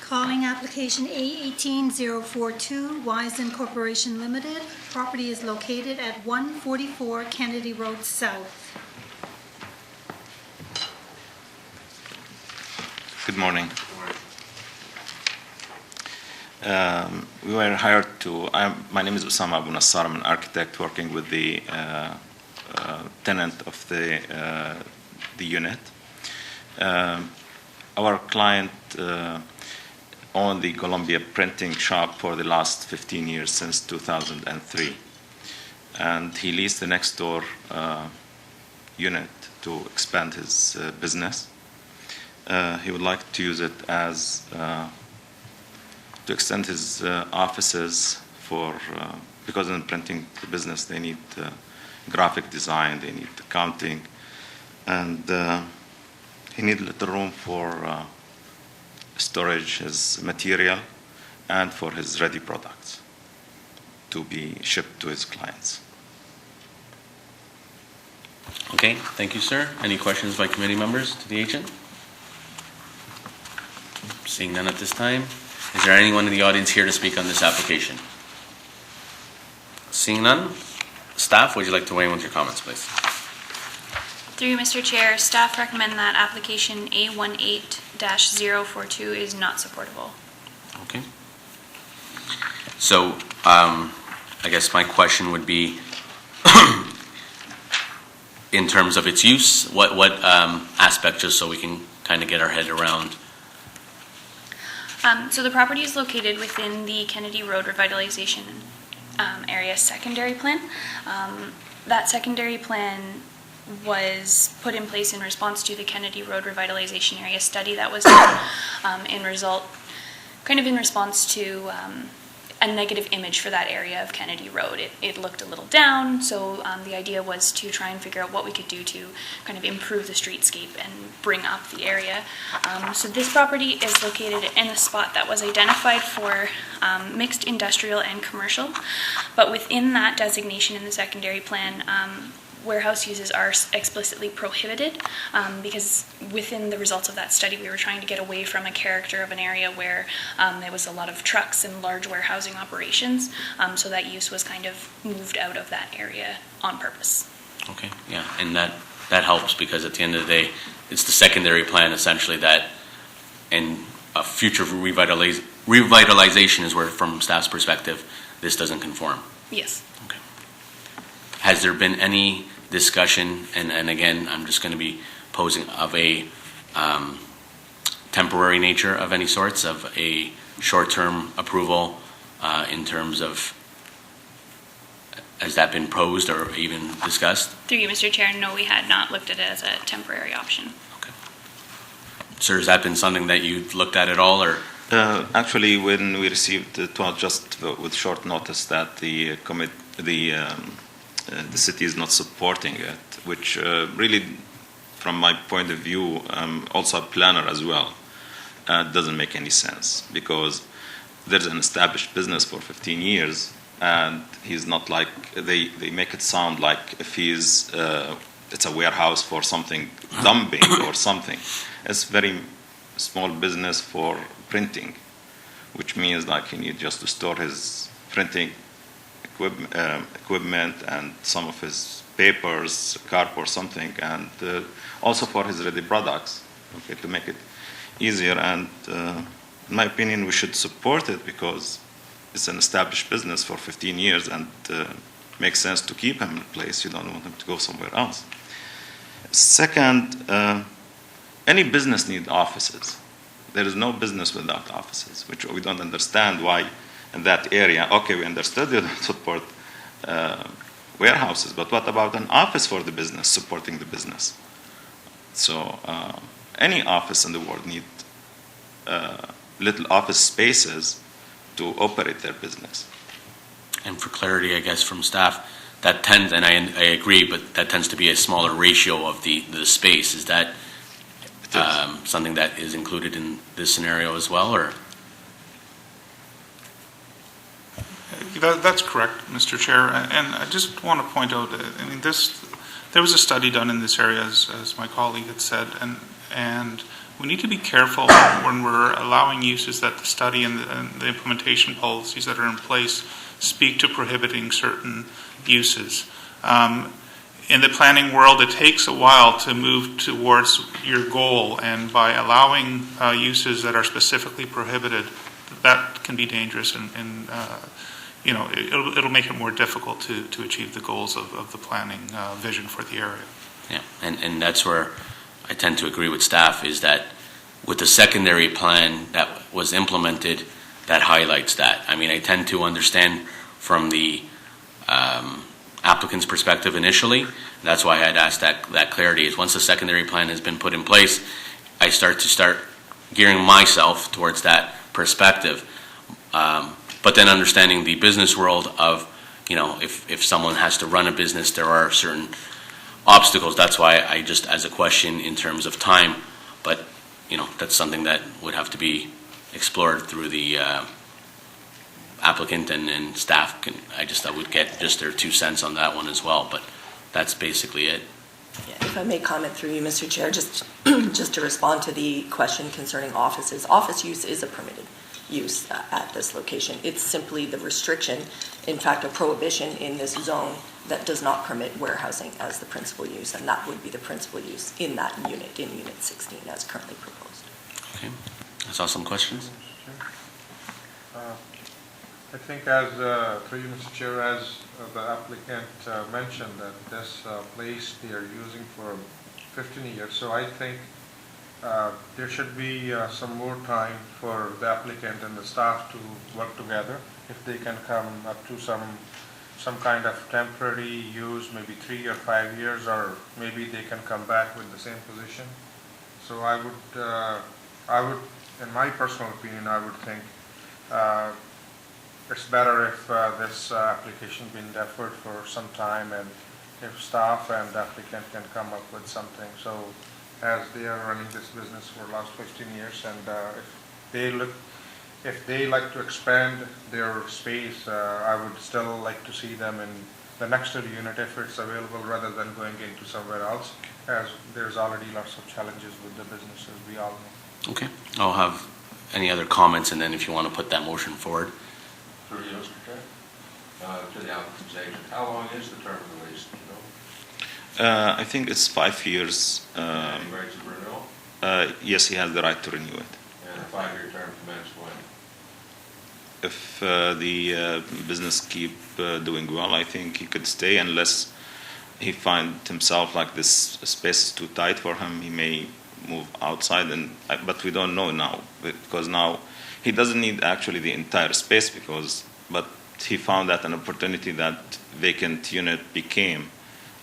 I: Calling application A18042, Wisen Corporation Limited. Property is located at 144 Kennedy Road South.
O: Good morning. We were hired to, my name is Usama Abu Nassar, I'm an architect working with the tenant of the unit. Our client owned the Columbia printing shop for the last 15 years, since 2003. And he leased the next door unit to expand his business. He would like to use it as to extend his offices for, because in the printing business they need graphic design, they need accounting, and he needed a little room for storage his material and for his ready products to be shipped to his clients.
A: Okay, thank you, sir. Any questions by committee members to the agent? Seeing none at this time. Is there anyone in the audience here to speak on this application? Seeing none, staff, would you like to weigh in with your comments, please?
D: Through you, Mr. Chair, staff recommend that application A18-042 is not supportable.
A: Okay. So, I guess my question would be, in terms of its use, what aspect, just so we can kind of get our head around?
D: So the property is located within the Kennedy Road Revitalization Area Secondary Plan. That secondary plan was put in place in response to the Kennedy Road Revitalization Area study that was done in response to a negative image for that area of Kennedy Road. It looked a little down, so the idea was to try and figure out what we could do to kind of improve the streetscape and bring up the area. So this property is located in a spot that was identified for mixed industrial and commercial, but within that designation in the secondary plan, warehouse uses are explicitly prohibited because within the results of that study, we were trying to get away from a character of an area where there was a lot of trucks and large warehousing operations. So that use was kind of moved out of that area on purpose.
A: Okay, yeah, and that helps because at the end of the day, it's the secondary plan essentially that, and a future revitalization is where, from staff's perspective, this doesn't conform.
D: Yes.
A: Okay. Has there been any discussion, and again, I'm just going to be posing, of a temporary nature of any sorts, of a short-term approval in terms of, has that been posed or even discussed?
D: Through you, Mr. Chair, no, we had not looked at it as a temporary option.
A: Okay. Sir, has that been something that you looked at all, or?
O: Actually, when we received it was just with short notice that the city is not supporting it, which really, from my point of view, also a planner as well, doesn't make any sense because there's an established business for 15 years, and he's not like, they make it sound like if he's, it's a warehouse for something dumping or something. It's very small business for printing, which means like he needs just to store his printing equipment and some of his papers, cardboard, something, and also for his ready products, okay, to make it easier. And in my opinion, we should support it because it's an established business for 15 years and makes sense to keep him in place. You don't want him to go somewhere else. Second, any business needs offices. There is no business without offices, which we don't understand why in that area. Okay, we understood you don't support warehouses, but what about an office for the business, supporting the business? So any office in the world need little office spaces to operate their business.
A: And for clarity, I guess, from staff, that tends, and I agree, but that tends to be a smaller ratio of the space. Is that something that is included in this scenario as well, or?
C: That's correct, Mr. Chair. And I just want to point out, I mean, there was a study done in this area, as my colleague had said, and we need to be careful when we're allowing uses that the study and the implementation policies that are in place speak to prohibiting certain uses. In the planning world, it takes a while to move towards your goal, and by allowing uses that are specifically prohibited, that can be dangerous, and you know, it'll make it more difficult to achieve the goals of the planning vision for the area.
A: Yeah, and that's where I tend to agree with staff, is that with the secondary plan that was implemented, that highlights that. I mean, I tend to understand from the applicant's perspective initially. That's why I had asked that clarity, is once the secondary plan has been put in place, I start gearing myself towards that perspective. But then understanding the business world of, you know, if someone has to run a business, there are certain obstacles. That's why I just, as a question in terms of time, but, you know, that's something that would have to be explored through the applicant and staff. I would get just their 2 cents on that one as well, but that's basically it.
B: Yeah, if I may comment through you, Mr. Chair, just to respond to the question concerning offices. Office use is a permitted use at this location. It's simply the restriction, in fact, a prohibition in this zone that does not permit warehousing as the principal use, and that would be the principal use in that unit, in Unit 16, as currently proposed.
A: Okay. I saw some questions.
H: I think as, through you, Mr. Chair, as the applicant mentioned that this place they are using for 15 years, so I think there should be some more time for the applicant and the staff to work together. If they can come up to some kind of temporary use, maybe 3 or 5 years, or maybe they can come back with the same position. So I would, in my personal opinion, I would think it's better if this application been deferred for some time, and if staff and the applicant can come up with something. So as they are running this business for the last 15 years, and if they like to expand their space, I would still like to see them in the next unit if it's available, rather than going into somewhere else, as there's already lots of challenges with the businesses, we all know.
A: Okay. I'll have any other comments, and then if you want to put that motion forward.
G: Through you, Mr. Chair. To the applicant's agent, how long is the term of the lease, do you know?
O: I think it's 5 years.
G: Any rights of renewal?
O: Yes, he has the right to renew it.
G: And a 5-year term commences when?
O: If the business keep doing well, I think he could stay, unless he find himself like this space is too tight for him. He may move outside, but we don't know now, because now he doesn't need actually the entire space, but he found that an opportunity that vacant unit became,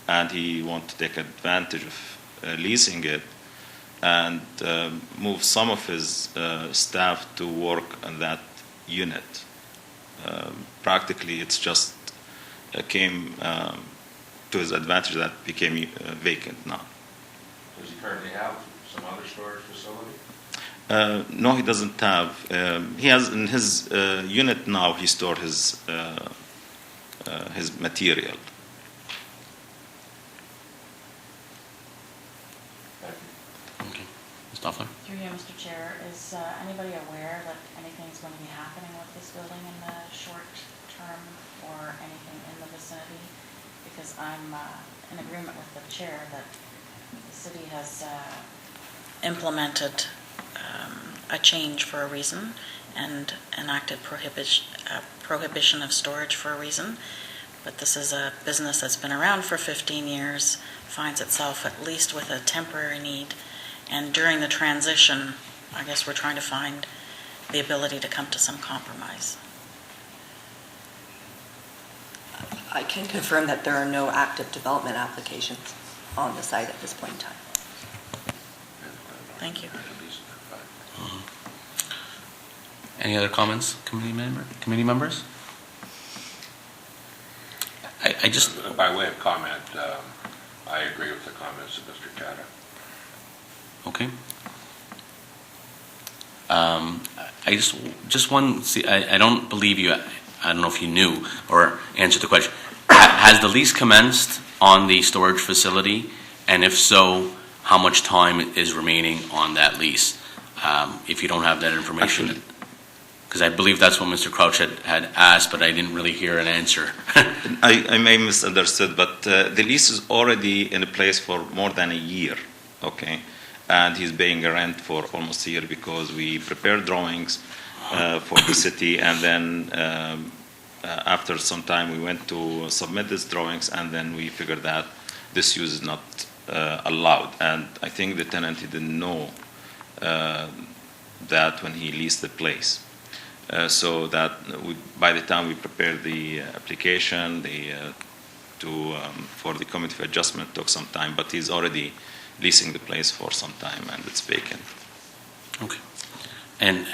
O: and he want to take advantage of leasing it and move some of his staff to work on that unit. Practically, it's just came to his advantage that became vacant now.
G: Does he currently have some other storage facility?
O: No, he doesn't have. He has in his unit now. He stored his material.
A: Okay. Ms. Doffler?
M: Through you, Mr. Chair, is anybody aware that anything's going to be happening with this building in the short term or anything in the vicinity? Because I'm in agreement with the chair that the city has implemented a change for a reason and enacted prohibition of storage for a reason. But this is a business that's been around for 15 years, finds itself at least with a temporary need. And during the transition, I guess we're trying to find the ability to come to some compromise.
B: I can confirm that there are no active development applications on the site at this point in time.
M: Thank you.
A: Any other comments, committee members? I just...
G: By way of comment, I agree with the comments of Mr. Chadha.
A: Okay. I just one. See, I don't believe you. I don't know if you knew or answered the question. Has the lease commenced on the storage facility, and if so, how much time is remaining on that lease? If you don't have that information, because I believe that's what Mr. Crouch had asked, but I didn't really hear an answer.
O: I may misunderstood, but the lease is already in place for more than a year. Okay. And he's paying a rent for almost a year, because we prepared drawings for the city, and then after some time we went to submit these drawings, and then we figured that this use is not allowed. And I think the tenant didn't know that when he leased the place. So that by the time we prepared the application, for the committee of adjustment took some time, but he's already leasing the place for some time, and it's vacant.
A: Okay. And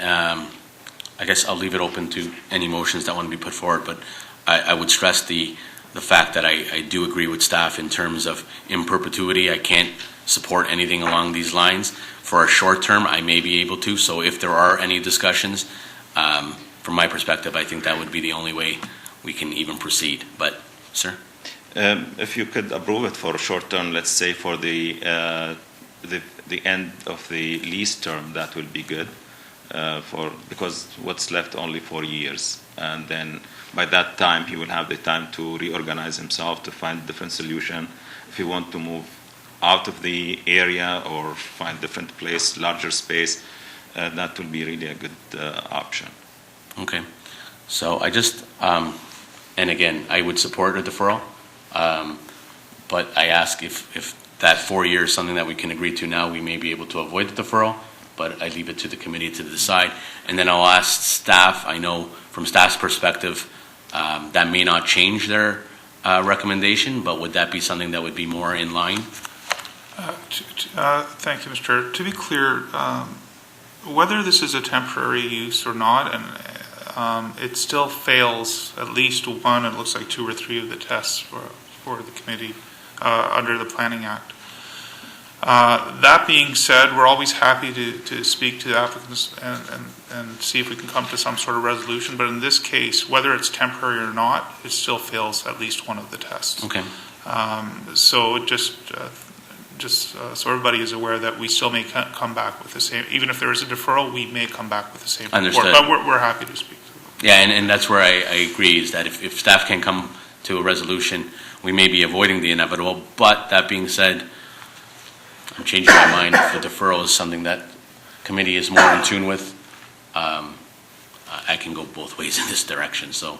A: I guess I'll leave it open to any motions that want to be put forward, but I would stress the fact that I do agree with staff in terms of in perpetuity. I can't support anything along these lines. For a short term, I may be able to, so if there are any discussions, from my perspective, I think that would be the only way we can even proceed. But, sir?
O: If you could approve it for a short term, let's say for the end of the lease term, that will be good. Because what's left only 4 years, and then by that time he will have the time to reorganize himself, to find a different solution. If he want to move out of the area or find different place, larger space, that will be really a good option.
A: Okay. So I just, and again, I would support a deferral. But I ask if that 4 years is something that we can agree to now, we may be able to avoid the deferral, but I leave it to the committee to decide. And then I'll ask staff, I know from staff's perspective, that may not change their recommendation, but would that be something that would be more in line?
C: Thank you, Mr. Chair. To be clear, whether this is a temporary use or not, and it still fails at least one, it looks like 2 or 3 of the tests for the committee under the Planning Act. That being said, we're always happy to speak to the applicants and see if we can come to some sort of resolution. But in this case, whether it's temporary or not, it still fails at least one of the tests.
A: Okay.
C: So so everybody is aware that we still may come back with the same, even if there is a deferral, we may come back with the same report.
A: Understood.
C: But we're happy to speak to them.
A: Yeah, and that's where I agree, is that if staff can come to a resolution, we may be avoiding the inevitable. But that being said, I'm changing my mind. If the deferral is something that committee is more in tune with, I can go both ways in this direction. So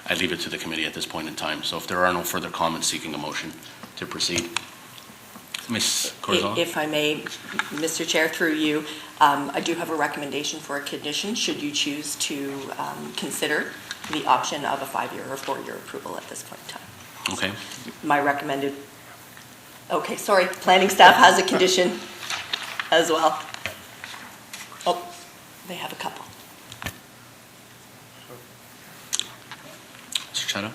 A: I leave it to the committee at this point in time. So if there are no further comments, seeking a motion to proceed. Ms. Corzal?
B: If I may, Mr. Chair, through you, I do have a recommendation for a condition, should you choose to consider the option of a 5-year or 4-year approval at this point in time.
A: Okay.
B: My recommended, okay, sorry, planning staff has a condition as well. Oh, they have a couple.
A: Mr. Chadha?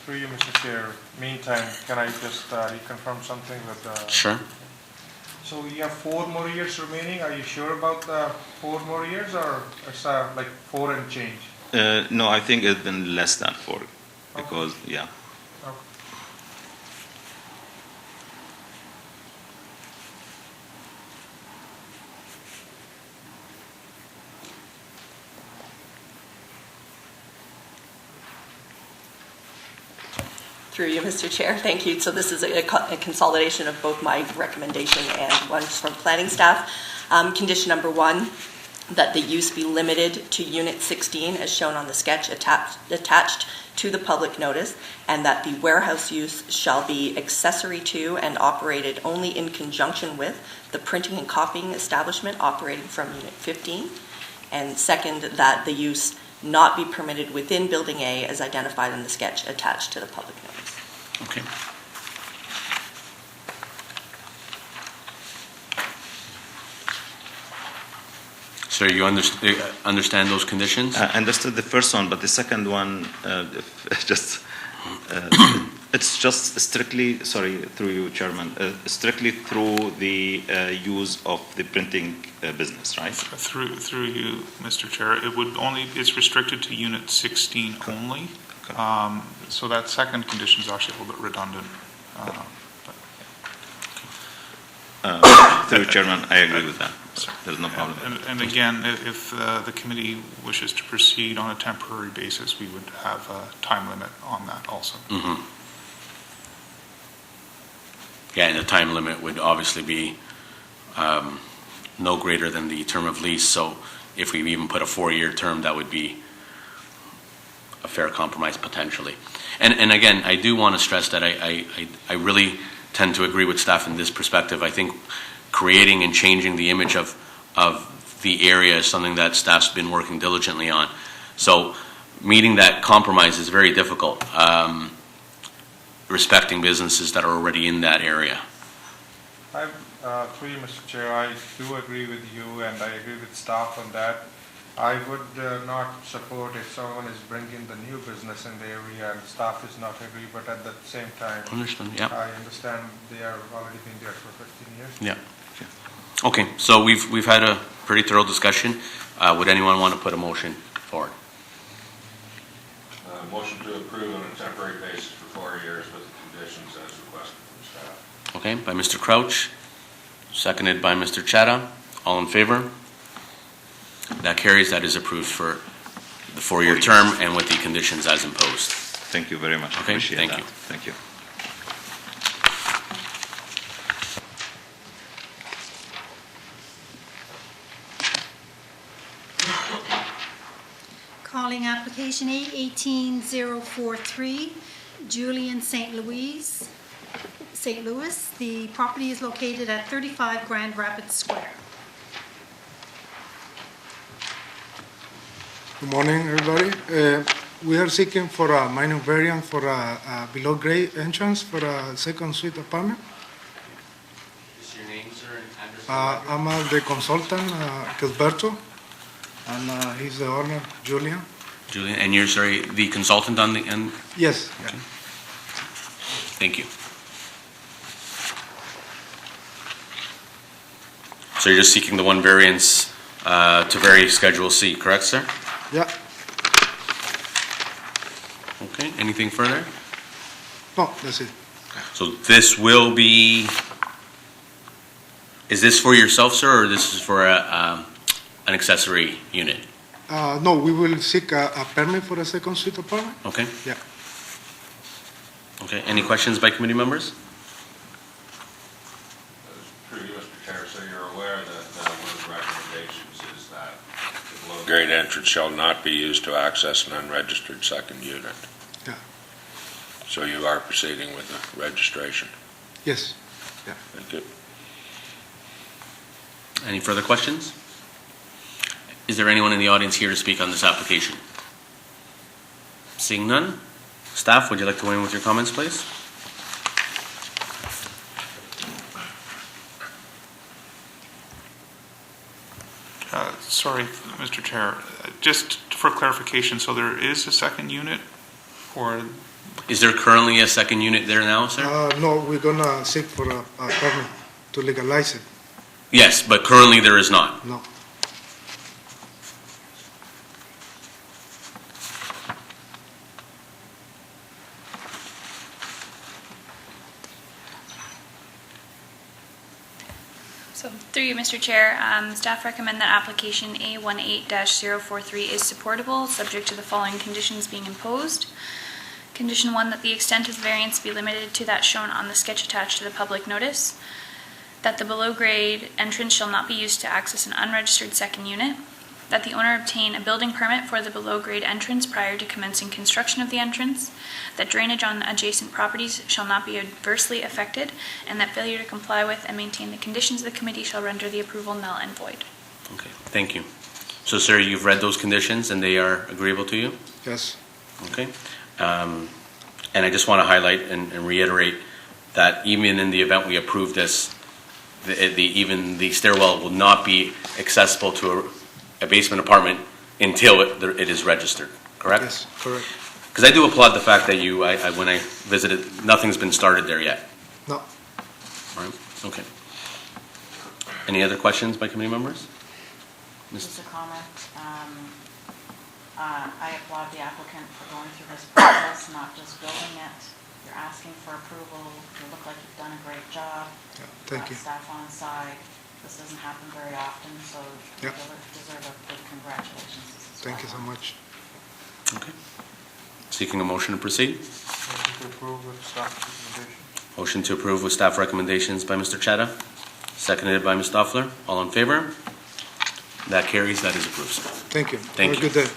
H: Through you, Mr. Chair. Meantime, can I just reconfirm something with
A: Sure.
H: So you have 4 more years remaining. Are you sure about the 4 more years, or it's like 4 and change?
O: No, I think it's been less than 4 because, yeah.
H: Okay.
B: Through you, Mr. Chair. Thank you. So this is a consolidation of both my recommendation and one from planning staff. Condition number 1, that the use be limited to Unit 16 as shown on the sketch attached to the public notice, and that the warehouse use shall be accessory to and operated only in conjunction with the printing and copying establishment operating from Unit 15. And second, that the use not be permitted within Building A as identified in the sketch attached to the public notice.
A: Okay. So you understand those conditions?
O: I understood the first one, but the second one, it's just strictly, sorry, through you, Chairman, strictly through the use of the printing business, right?
C: Through you, Mr. Chair, it's restricted to Unit 16 only.
O: Okay.
C: So that second condition is actually a little bit redundant.
O: Through Chairman, I agree with that. There's no problem.
C: And again, if the committee wishes to proceed on a temporary basis, we would have a time limit on that also.
A: Mm-hmm. Yeah, and the time limit would obviously be no greater than the term of lease. So if we even put a 4-year term, that would be a fair compromise potentially. And again, I do want to stress that I really tend to agree with staff in this perspective. I think creating and changing the image of the area is something that staff's been working diligently on. So meeting that compromise is very difficult, respecting businesses that are already in that area.
H: Through you, Mr. Chair, I do agree with you, and I agree with staff on that. I would not support if someone is bringing the new business in the area and staff is not agree, but at the same time,
A: Understand, yeah.
H: I understand they are already been there for 15 years.
A: Yeah. Okay, so we've had a pretty thorough discussion. Would anyone want to put a motion forward?
G: Motion to approve on a temporary basis for 4 years with the conditions as requested from staff.
A: Okay, by Mr. Crouch, seconded by Mr. Chadha. All in favor? That carries. That is approved for the 4-year term and with the conditions as imposed.
O: Thank you very much.
A: Okay,
O: Appreciate
A: thank
O: that.
A: you.
O: Thank you.
I: Calling application 8-18043, Julian St. Louis. The property is located at 35 Grand Rapids Square.
P: Good morning, everybody. We are seeking for a minor variance for a below grade entrance for a second suite apartment.
A: Is your name, sir, and address?
P: I'm the consultant, Gilberto, and he's the owner, Julian.
A: Julian, and you're, sorry, the consultant on the end?
P: Yes. Yeah.
A: Thank you. So you're just seeking the one variance to vary Schedule C, correct, sir?
P: Yeah.
A: Okay, anything further?
P: No, that's it.
A: So this will be, is this for yourself, sir, or this is for an accessory unit?
P: No, we will seek a permit for a second suite apartment.
A: Okay.
P: Yeah.
A: Okay, any questions by committee members?
G: Through you, Mr. Chair, so you're aware that one of the recommendations is that the below-grade entrance shall not be used to access an unregistered second unit.
P: Yeah.
G: So you are proceeding with the registration.
P: Yes. Yeah.
G: Thank you.
A: Any further questions? Is there anyone in the audience here to speak on this application? Seeing none? Staff, would you like to weigh in with your comments, please?
C: Sorry, Mr. Chair, just for clarification, so there is a second unit, or?
A: Is there currently a second unit there now, sir?
P: No, we're gonna seek for a permit to legalize it.
A: Yes, but currently there is not.
P: No.
D: So through you, Mr. Chair, staff recommend that application A18-043 is supportable, subject to the following conditions being imposed. Condition 1, that the extent of the variance be limited to that shown on the sketch attached to the public notice. That the below-grade entrance shall not be used to access an unregistered second unit. That the owner obtain a building permit for the below-grade entrance prior to commencing construction of the entrance. That drainage on adjacent properties shall not be adversely affected, and that failure to comply with and maintain the conditions of the committee shall render the approval null and void.
A: Okay, thank you. So, sir, you've read those conditions and they are agreeable to you?
P: Yes.
A: Okay. And I just want to highlight and reiterate that even in the event we approve this, even the stairwell will not be accessible to a basement apartment until it is registered, correct?
P: Yes, correct.
A: Because I do applaud the fact that you, when I visited, nothing's been started there yet.
P: No.
A: All right, okay. Any other questions by committee members?
M: Just a comment. I applaud the applicant for going through this process, not just building it. You're asking for approval. You look like you've done a great job.
P: Yeah, thank you.
M: Staff on side. This doesn't happen very often, so you deserve a big congratulations.
P: Thank you so much.
A: Okay. Seeking a motion to proceed?
H: Motion to approve with staff recommendation.
A: Motion to approve with staff recommendations by Mr. Chetta, seconded by Ms. Stoffler. All in favor? That carries. That is approved, sir.
P: Thank you.
A: Thank
P: Have
A: you.
P: a good day.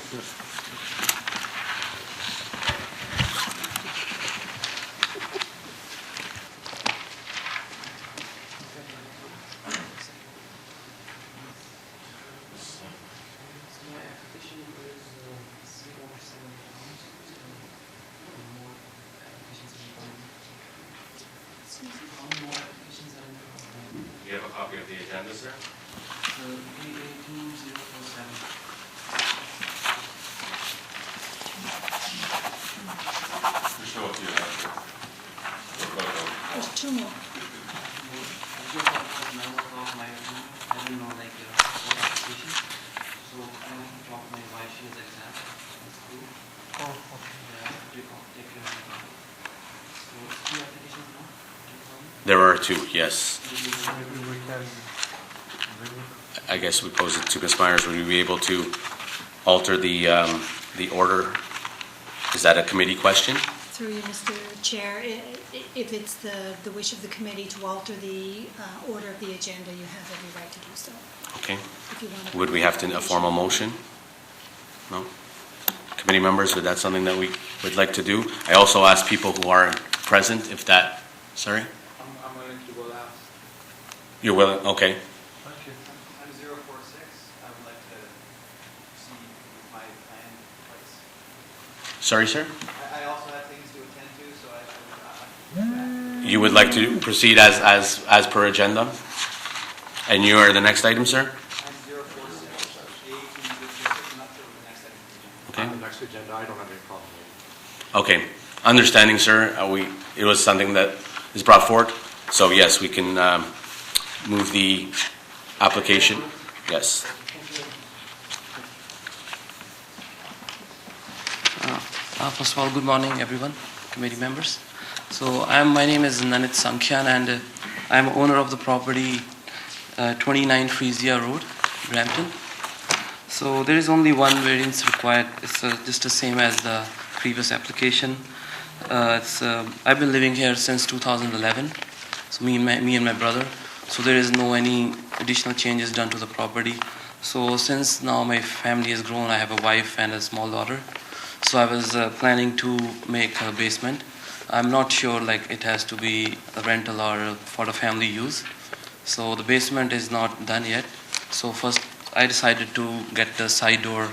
A: You have a copy of the agenda, sir?
G: There's no appeal after.
I: There's two more.
A: There are two, yes.
H: Maybe we can
A: I guess we pose it to Ms. Myers. Would we be able to alter the order? Is that a committee question?
I: Through you, Mr. Chair, if it's the wish of the committee to alter the order of the agenda, you have every right to do so.
A: Okay.
I: If you want to-
A: Would we have to, a formal motion? No? Committee members, is that something that we would like to do? I also ask people who are present if that, sorry?
Q: I'm willing to go last.
A: You're willing, okay.
H: Thank you.
Q: I'm 046. I would like to proceed with my plan in place.
A: Sorry, sir?
Q: I also have things to attend to, so I
A: You would like to proceed as per agenda? And you are the next item, sir?
Q: I'm 046.
A: Okay.
R: on the next agenda, I don't have any problem with it.
A: Okay, understanding, sir, it was something that is brought forward, so yes, we can move the application. Yes.
S: First of all, good morning, everyone, committee members. So my name is Nanit Sankhyan, and I'm owner of the property 29 Frisia Road, Brampton. So there is only one variance required. It's just the same as the previous application. I've been living here since 2011. So me and my brother. So there is no any additional changes done to the property. So since now my family has grown, I have a wife and a small daughter. So I was planning to make a basement. I'm not sure like it has to be a rental or for the family use. So the basement is not done yet. So first I decided to get the side door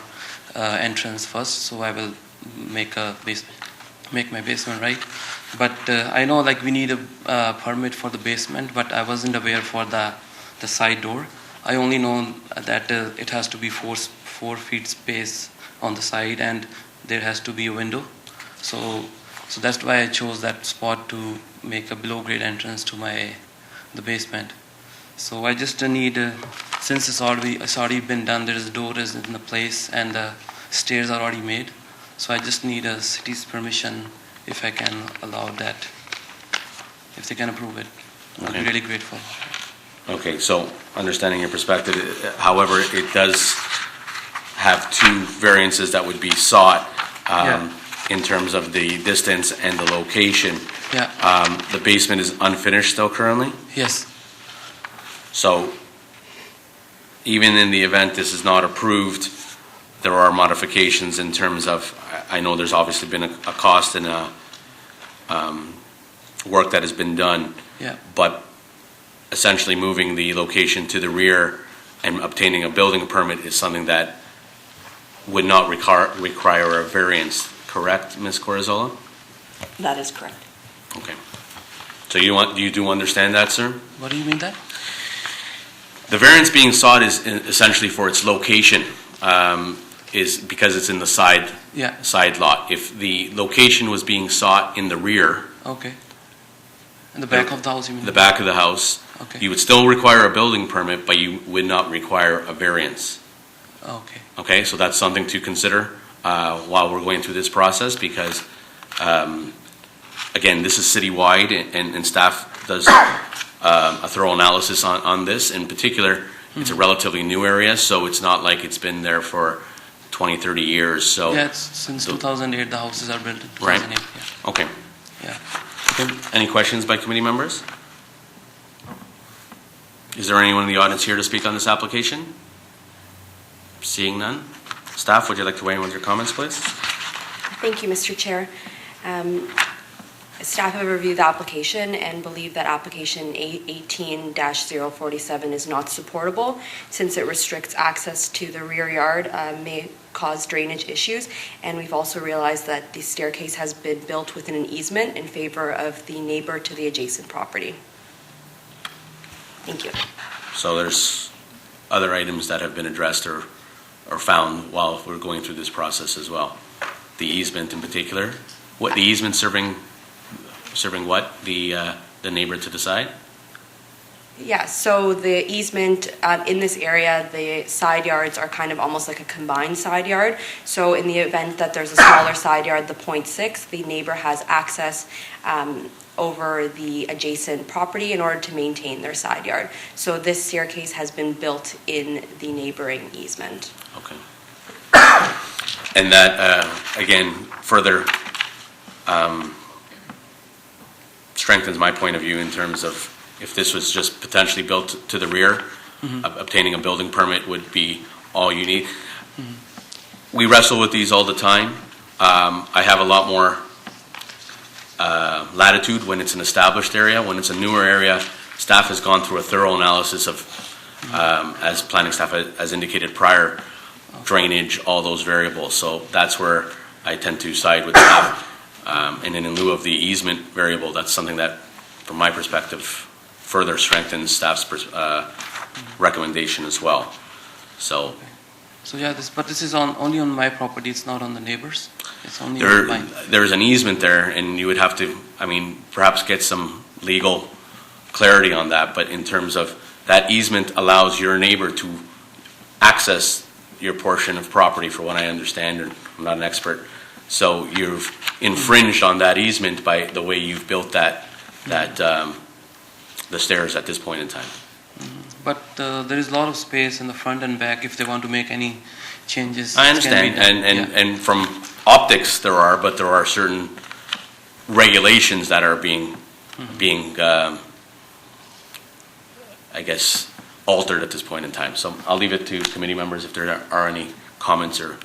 S: entrance first. So I will make my basement right. But I know like we need a permit for the basement, but I wasn't aware for the side door. I only know that it has to be 4 feet space on the side and there has to be a window. So that's why I chose that spot to make a below grade entrance to the basement. So I just need, since it's already been done, there is a door is in the place and the stairs are already made. So I just need a city's permission if I can allow that, if they can approve it. I'll be really grateful.
A: Okay, so understanding your perspective, however, it does have 2 variances that would be sought in terms of the distance and the location.
S: Yeah.
A: The basement is unfinished still currently?
S: Yes.
A: So even in the event this is not approved, there are modifications in terms of, I know there's obviously been a cost and a work that has been done.
S: Yeah.
A: But essentially moving the location to the rear and obtaining a building permit is something that would not require a variance, correct, Ms. Corazola?
B: That is correct.
A: Okay. So you do understand that, sir?
S: What do you mean that?
A: The variance being sought is essentially for its location, is because it's in the side lot. If the location was being sought in the rear,
S: okay. In the back of the house, you mean?
A: The back of the house,
S: okay.
A: You would still require a building permit, but you would not require a variance.
S: Okay.
A: Okay, so that's something to consider while we're going through this process, because again, this is citywide, and staff does a thorough analysis on this. In particular, it's a relatively new area, so it's not like it's been there for 20, 30 years. So
S: yeah, it's since 2008 the houses are built in 2008.
A: Right.
S: Yeah.
A: Okay.
S: Yeah.
A: Okay. Any questions by committee members? Is there anyone in the audience here to speak on this application? Seeing none. Staff, would you like to weigh in with your comments, please?
T: Thank you, Mr. Chair. Staff have reviewed the application and believe that application 18-047 is not supportable since it restricts access to the rear yard, may cause drainage issues, and we've also realized that the staircase has been built within an easement in favor of the neighbor to the adjacent property. Thank you.
A: So there's other items that have been addressed or found while we're going through this process as well. The easement in particular. What the easement serving what? The neighbor to the side?
T: Yeah, so the easement in this area, the side yards are kind of almost like a combined side yard. So in the event that there's a smaller side yard, the 0.6, the neighbor has access over the adjacent property in order to maintain their side yard. So this staircase has been built in the neighboring easement.
A: Okay. And that, again, further strengthens my point of view in terms of if this was just potentially built to the rear, obtaining a building permit would be all you need. We wrestle with these all the time. I have a lot more latitude when it's an established area. When it's a newer area, staff has gone through a thorough analysis of, as planning staff has indicated prior, drainage, all those variables. So that's where I tend to side with staff. And then in lieu of the easement variable, that's something that, from my perspective, further strengthens staff's recommendation as well. So
S: So yeah, but this is only on my property, it's not on the neighbors? It's only on mine?
A: There's an easement there, and you would have to, perhaps get some legal clarity on that, but in terms of that easement allows your neighbor to access your portion of property, for what I understand, and I'm not an expert. So you've infringed on that easement by the way you've built the stairs at this point in time.
S: But there is a lot of space in the front and back if they want to make any changes.
A: I
S: it can be
A: understand,
S: done.
A: and from optics there are, but there are certain regulations that are being I guess, altered at this point in time. So I'll leave it to committee members if there are any comments or.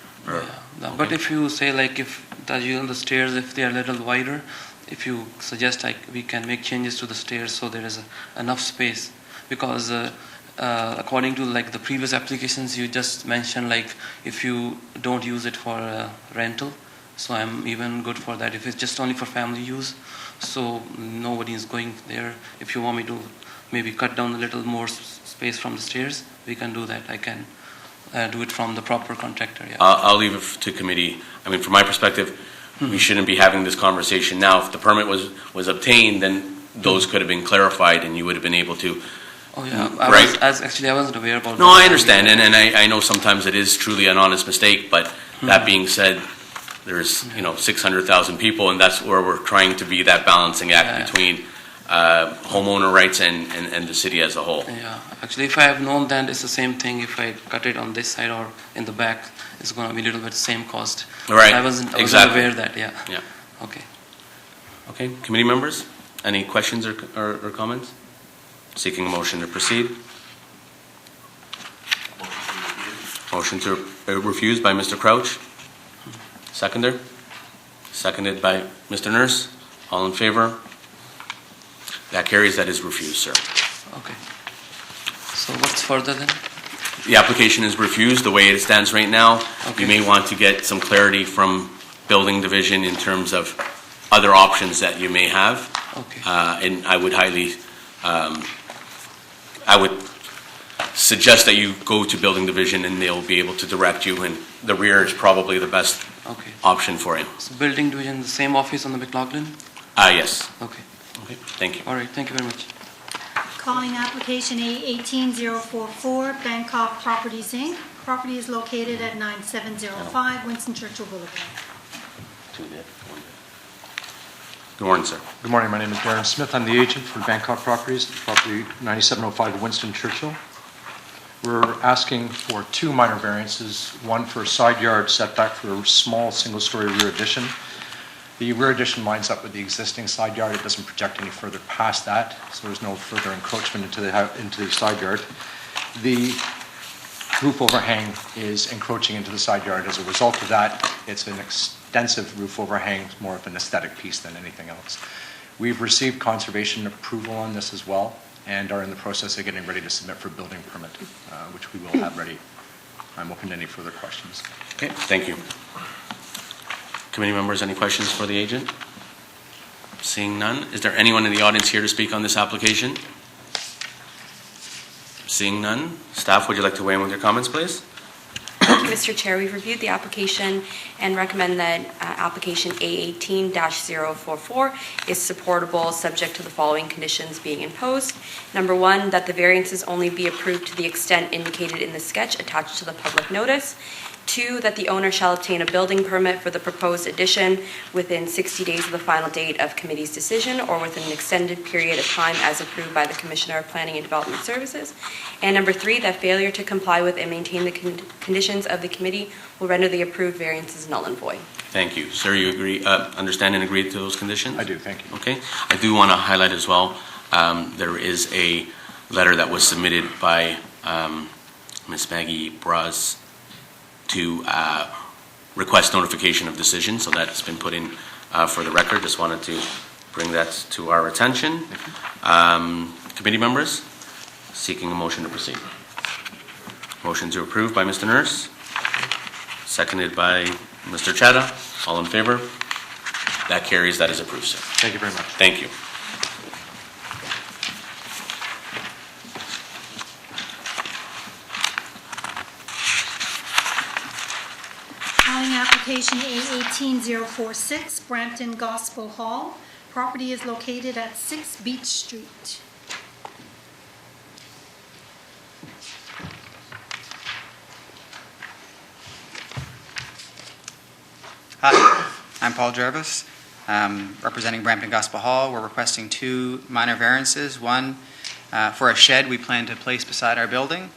S: No, but if you say like if the stairs, if they are a little wider, if you suggest like we can make changes to the stairs so there is enough space, because according to like the previous applications you just mentioned, like if you don't use it for rental, so I'm even good for that. If it's just only for family use, so nobody is going there. If you want me to maybe cut down a little more space from the stairs, we can do that. I can do it from the proper contractor. Yeah.
A: I'll leave it to committee. From my perspective, we shouldn't be having this conversation now. If the permit was obtained, then those could have been clarified, and you would have been able to.
S: Oh yeah,
A: right?
S: I wasn't aware about.
A: No, I understand, and I know sometimes it is truly an honest mistake. But that being said, there's 600,000 people, and that's where we're trying to be that balancing act between homeowner rights and the city as a whole.
S: Yeah, actually, if I have known that it's the same thing, if I cut it on this side or in the back, it's going to be a little bit same cost.
A: Right.
S: I wasn't
A: exactly.
S: aware of that. Yeah.
A: Yeah.
S: Okay.
A: Okay. Committee members, any questions or comments? Seeking a motion to proceed. Motion to refuse by Mr. Crouch. Seconder. Seconded by Mr. Nurse. All in favor? That carries. That is refused, sir.
S: Okay. So what's further then?
A: The application is refused the way it stands right now.
S: Okay.
A: You may want to get some clarity from Building Division in terms of other options that you may have.
S: Okay.
A: And I would suggest that you go to Building Division and they'll be able to direct you, and the rear is probably the best option for you.
S: So Building Division, the same office on the McLaughlin?
A: Yes.
S: Okay.
A: Okay, thank you.
S: All right, thank you very much.
I: Calling application A18044, Bangkok Properties, Inc. Property is located at 9705 Winston Churchill Boulevard.
A: Good morning, sir.
R: Good morning, my name is Darren Smith. I'm the agent for Bangkok Properties, property 9705 Winston Churchill. We're asking for two minor variances, one for a side yard setback for a small single-story rear addition. The rear addition lines up with the existing side yard. It doesn't project any further past that, so there's no further encroachment into the side yard. The roof overhang is encroaching into the side yard. As a result of that, it's an extensive roof overhang, more of an aesthetic piece than anything else. We've received conservation approval on this as well, and are in the process of getting ready to submit for building permit, which we will have ready. I'm open to any further questions.
A: Okay, thank you. Committee members, any questions for the agent? Seeing none, is there anyone in the audience here to speak on this application? Seeing none, staff, would you like to weigh in with your comments, please?
T: Thank you, Mr. Chair. We've reviewed the application and recommend that application A18-044 is supportable, subject to the following conditions being imposed. Number one, that the variances only be approved to the extent indicated in the sketch attached to the public notice. Two, that the owner shall obtain a building permit for the proposed addition within 60 days of the final date of committee's decision or within an extended period of time as approved by the Commissioner of Planning and Development Services. And number three, that failure to comply with and maintain the conditions of the committee will render the approved variances null and void.
A: Thank you. Sir, you agree, understand and agree to those conditions?
R: I do, thank you.
A: Okay. I do want to highlight as well, there is a letter that was submitted by Ms. Maggie Braz to request notification of decision, so that's been put in for the record. Just wanted to bring that to our attention. Committee members, seeking a motion to proceed. Motion to approve by Mr. Nurse, seconded by Mr. Chadha. All in favor? That carries. That is approved, sir.
R: Thank you very much.
A: Thank you.
I: application A18046, Brampton Gospel Hall. Property is located at 6 Beach Street.
U: Hi, I'm Paul Jarvis, representing Brampton Gospel Hall. We're requesting 2 minor variances. One for a shed we plan to place beside our building.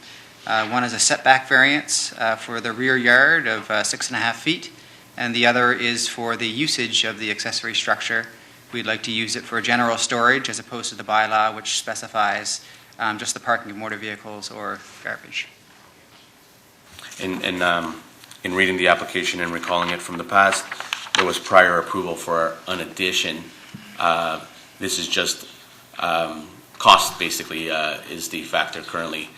U: One is a setback variance for the rear yard of 6.5 feet, and the other is for the usage of the accessory structure. We'd like to use it for general storage as opposed to the bylaw, which specifies just the parking of motor vehicles or garbage.
A: In reading the application and recalling it from the past, there was prior approval for an addition. This is just cost, basically, is the factor currently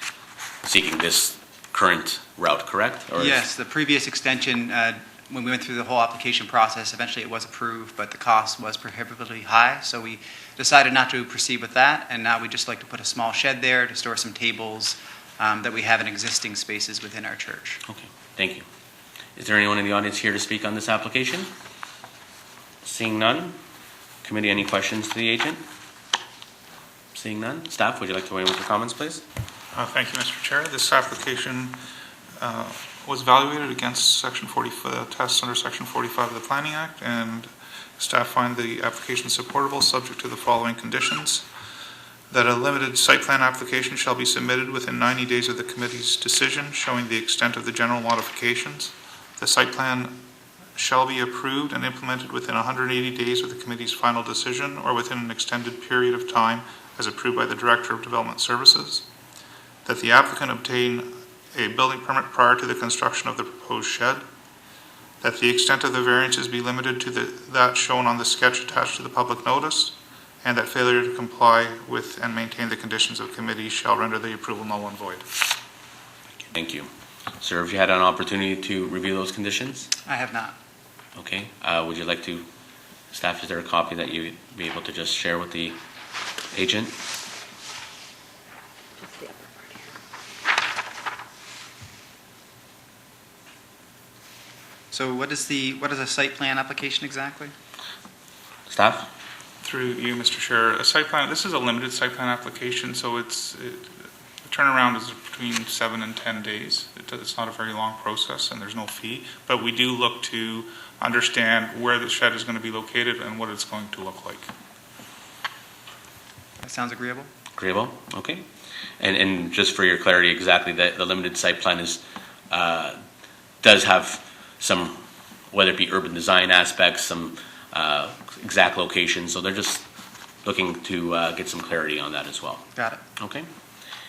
A: seeking this current route, correct? Or
U: Yes, the previous extension, when we went through the whole application process, eventually it was approved, but the cost was prohibitively high, so we decided not to proceed with that, and now we'd just like to put a small shed there to store some tables that we have in existing spaces within our church.
A: Okay, thank you. Is there anyone in the audience here to speak on this application? Seeing none. Committee, any questions to the agent? Seeing none. Staff, would you like to weigh in with your comments, please?
C: Thank you, Mr. Chair. This application was evaluated against Section 40 tests under Section 45 of the Planning Act, and staff find the application supportable subject to the following conditions: that a limited site plan application shall be submitted within 90 days of the committee's decision showing the extent of the general modifications. The site plan shall be approved and implemented within 180 days of the committee's final decision or within an extended period of time as approved by the Director of Development Services. That the applicant obtain a building permit prior to the construction of the proposed shed. That the extent of the variances be limited to that shown on the sketch attached to the public notice, and that failure to comply with and maintain the conditions of committee shall render the approval null and void.
A: Thank you. Sir, have you had an opportunity to review those conditions?
U: I have not.
A: Okay. Would you like to, staff, is there a copy that you'd be able to just share with the agent?
U: So what is a site plan application exactly?
A: Staff?
C: Through you, Mr. Chair, a site plan, this is a limited site plan application, so the turnaround is between 7 and 10 days. It's not a very long process, and there's no fee, but we do look to understand where the shed is going to be located and what it's going to look like.
U: That sounds agreeable.
A: Agreeable, okay. And just for your clarity, exactly, the limited site plan is does have some, whether it be urban design aspects, some exact locations, so they're just looking to get some clarity on that as well.
U: Got it.
A: Okay.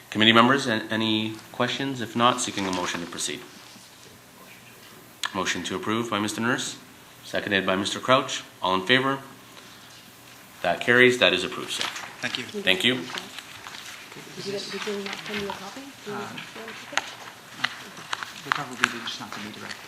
A: Committee members, any questions? If not, seeking a motion to proceed. Motion to approve by Mr. Nurse, seconded by Mr. Crouch. All in favor? That carries. That is approved, sir.
U: Thank you.
A: Thank you.
B: Did you send you a copy?
U: They probably did, just not to me directly.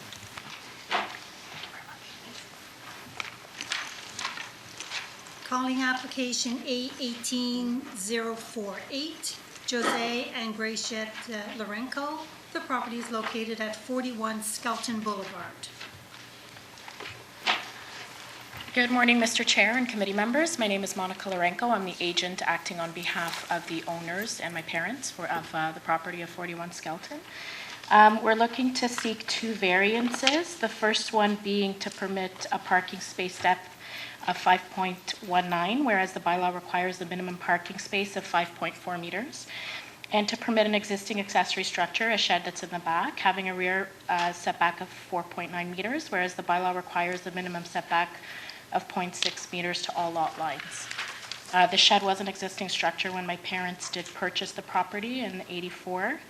I: Calling application A18048, Jose and Graciette Lorenco. The property is located at 41 Skelton Boulevard.
V: Good morning, Mr. Chair and committee members. My name is Monica Lorenco. I'm the agent acting on behalf of the owners and my parents of the property of 41 Skelton. We're looking to seek 2 variances. The first one being to permit a parking space depth of 5.19, whereas the bylaw requires a minimum parking space of 5.4 meters, and to permit an existing accessory structure, a shed that's in the back, having a rear setback of 4.9 meters, whereas the bylaw requires a minimum setback of 0.6 meters to all lot lines. The shed was an existing structure when my parents did purchase the property in '84.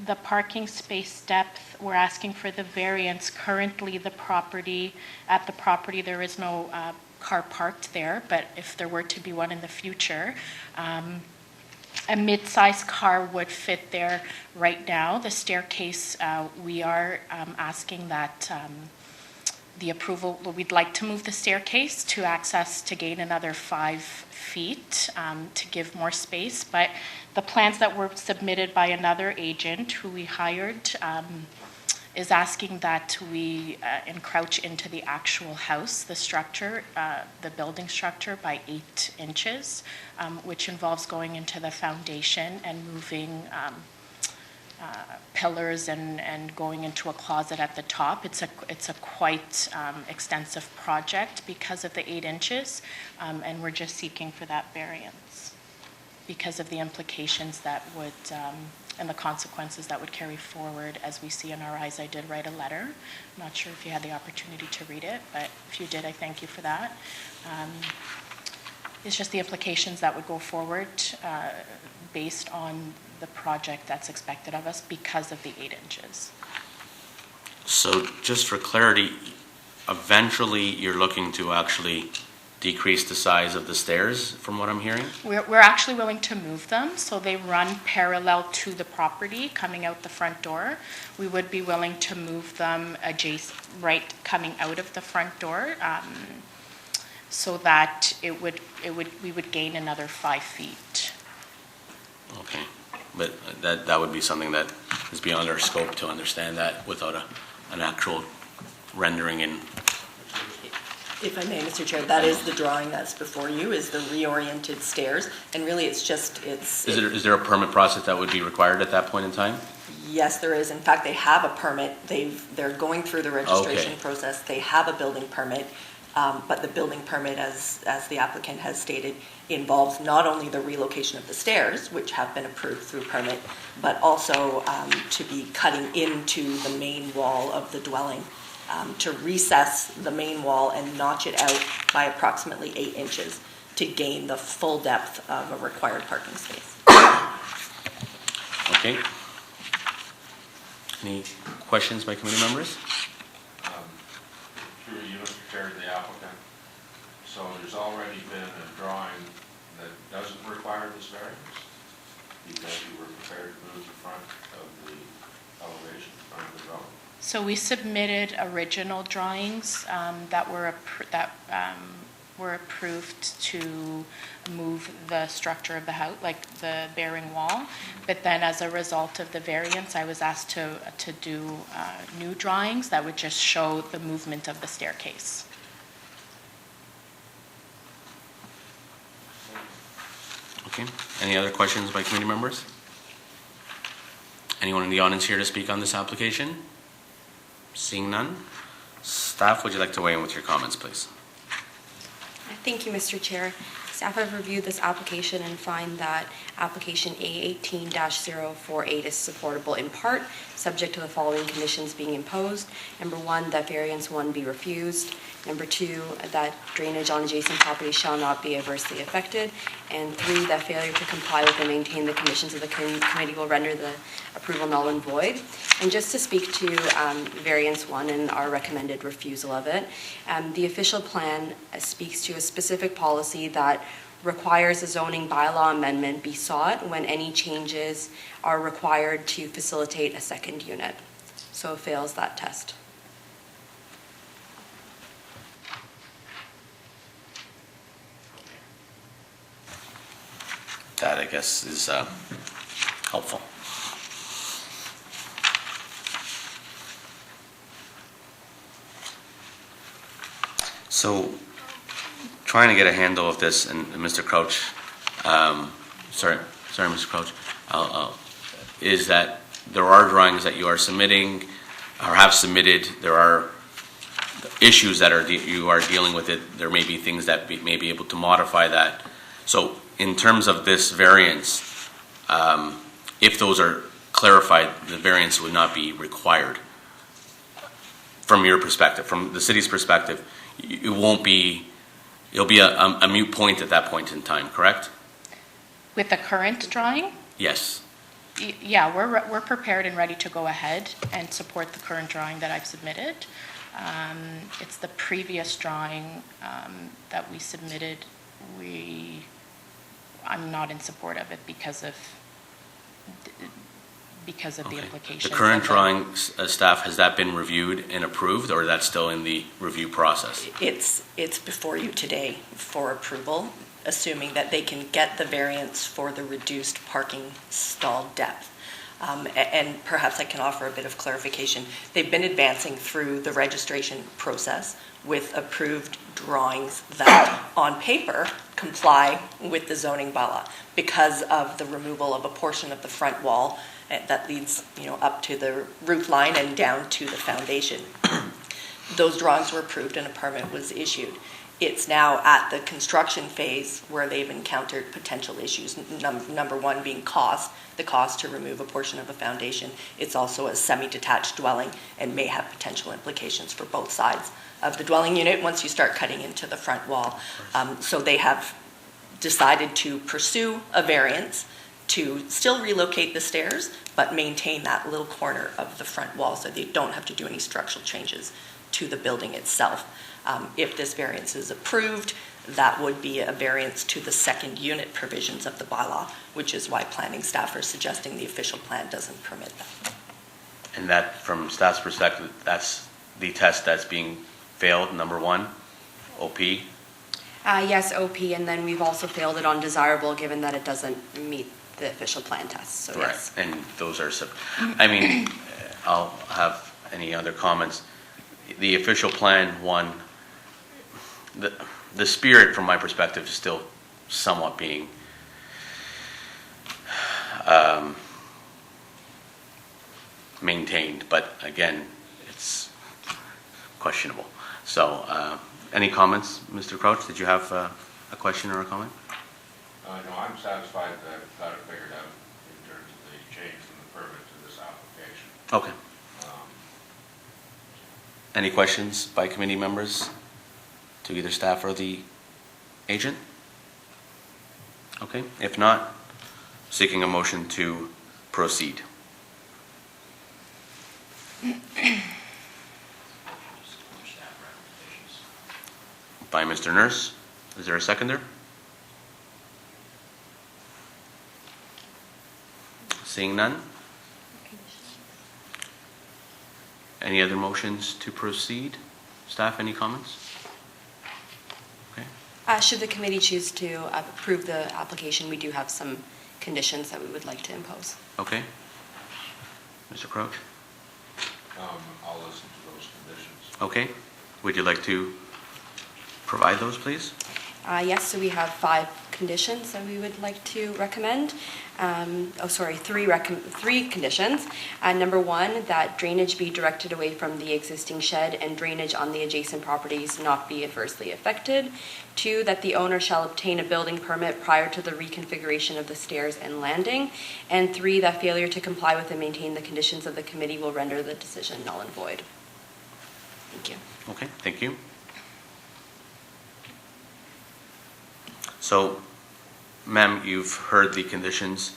V: The parking space depth, we're asking for the variance. Currently, at the property, there is no car parked there, but if there were to be one in the future, a mid-sized car would fit there right now. The staircase, we are asking that the approval, we'd like to move the staircase to access to gain another 5 feet to give more space, but the plans that were submitted by another agent who we hired is asking that we encroach into the actual house, the structure, the building structure by 8 inches, which involves going into the foundation and moving pillars and going into a closet at the top. It's a quite extensive project because of the 8 inches, and we're just seeking for that variance because of the implications that would, and the consequences that would carry forward as we see in our eyes. I did write a letter. I'm not sure if you had the opportunity to read it, but if you did, I thank you for that. It's just the implications that would go forward based on the project that's expected of us because of the 8 inches.
A: So just for clarity, eventually you're looking to actually decrease the size of the stairs, from what I'm hearing?
V: We're actually willing to move them, so they run parallel to the property coming out the front door. We would be willing to move them adjacent, right, coming out of the front door, so that we would gain another 5 feet.
A: Okay, but that would be something that is beyond our scope to understand that without an actual rendering in.
B: If I may, Mr. Chair, that is the drawing that's before you, is the reoriented stairs, and really it's just,
A: Is there a permit process that would be required at that point in time?
B: Yes, there is. In fact, they have a permit. They're going through the registration
A: Okay.
B: process. They have a building permit, but the building permit, as the applicant has stated, involves not only the relocation of the stairs, which have been approved through permit, but also to be cutting into the main wall of the dwelling, to recess the main wall and notch it out by approximately 8 inches to gain the full depth of a required parking space.
A: Okay. Any questions by committee members?
G: Through you, Mr. Chair, the applicant. So there's already been a drawing that doesn't require this variance because you were prepared to move the front of the elevation, front of the dwelling.
V: So we submitted original drawings that were approved to move the structure of the house, like the bearing wall. But then as a result of the variance, I was asked to do new drawings that would just show the movement of the staircase.
A: Okay. Any other questions by committee members? Anyone in the audience here to speak on this application? Seeing none. Staff, would you like to weigh in with your comments, please?
T: Thank you, Mr. Chair. Staff have reviewed this application and find that application A18-048 is supportable in part, subject to the following conditions being imposed. Number 1, that variance 1 be refused. Number 2, that drainage on adjacent property shall not be adversely affected. And 3, that failure to comply with and maintain the conditions of the committee will render the approval null and void. And just to speak to variance 1 and our recommended refusal of it, the official plan speaks to a specific policy that requires a zoning bylaw amendment be sought when any changes are required to facilitate a second unit. So it fails that test.
A: That, I guess, is helpful. So, trying to get a handle of this, and Mr. Crouch, sorry, Mr. Crouch, is that there are drawings that you are submitting or have submitted. There are issues that you are dealing with it. There may be things that may be able to modify that. So, in terms of this variance, if those are clarified, the variance would not be required. From your perspective, from the city's perspective, it'll be a moot point at that point in time, correct?
V: With the current drawing?
A: Yes.
V: Yeah, we're prepared and ready to go ahead and support the current drawing that I've submitted. It's the previous drawing that we submitted. I'm not in support of it because of the implications.
A: The current drawing, staff, has that been reviewed and approved, or is that still in the review process?
B: It's before you today for approval, assuming that they can get the variance for the reduced parking stall depth. And perhaps I can offer a bit of clarification. They've been advancing through the registration process with approved drawings that, on paper, comply with the zoning bylaw because of the removal of a portion of the front wall that leads, up to the roof line and down to the foundation. Those drawings were approved and a permit was issued. It's now at the construction phase where they've encountered potential issues. Number one being cost, the cost to remove a portion of a foundation. It's also a semi-detached dwelling and may have potential implications for both sides of the dwelling unit once you start cutting into the front wall. So they have decided to pursue a variance to still relocate the stairs, but maintain that little corner of the front wall so they don't have to do any structural changes to the building itself. If this variance is approved, that would be a variance to the second unit provisions of the bylaw, which is why planning staff are suggesting the official plan doesn't permit that.
A: And that, from staff's perspective, that's the test that's being failed, number one, OP?
T: Yes, OP, and then we've also failed it on desirable, given that it doesn't meet the official plan test, so
A: Right,
T: yes.
A: and those are, I'll have any other comments. The official plan one, the spirit from my perspective is still somewhat being maintained, but again, it's questionable. So, any comments, Mr. Crouch? Did you have a question or a comment?
G: No, I'm satisfied that I've got it figured out in terms of the change from the permit to this application.
A: Okay. Any questions by committee members to either staff or the agent? Okay, if not, seeking a motion to proceed. By Mr. Nurse. Is there a seconder? Seeing none? Any other motions to proceed? Staff, any comments? Okay.
T: Should the committee choose to approve the application, we do have some conditions that we would like to impose.
A: Okay. Mr. Crouch?
G: I'll listen to those conditions.
A: Okay. Would you like to provide those, please?
T: Yes, so we have 5 conditions that we would like to recommend. Three conditions. Number 1, that drainage be directed away from the existing shed and drainage on the adjacent properties not be adversely affected. 2, that the owner shall obtain a building permit prior to the reconfiguration of the stairs and landing. And 3, that failure to comply with and maintain the conditions of the committee will render the decision null and void. Thank you.
A: Okay, thank you. So, ma'am, you've heard the conditions,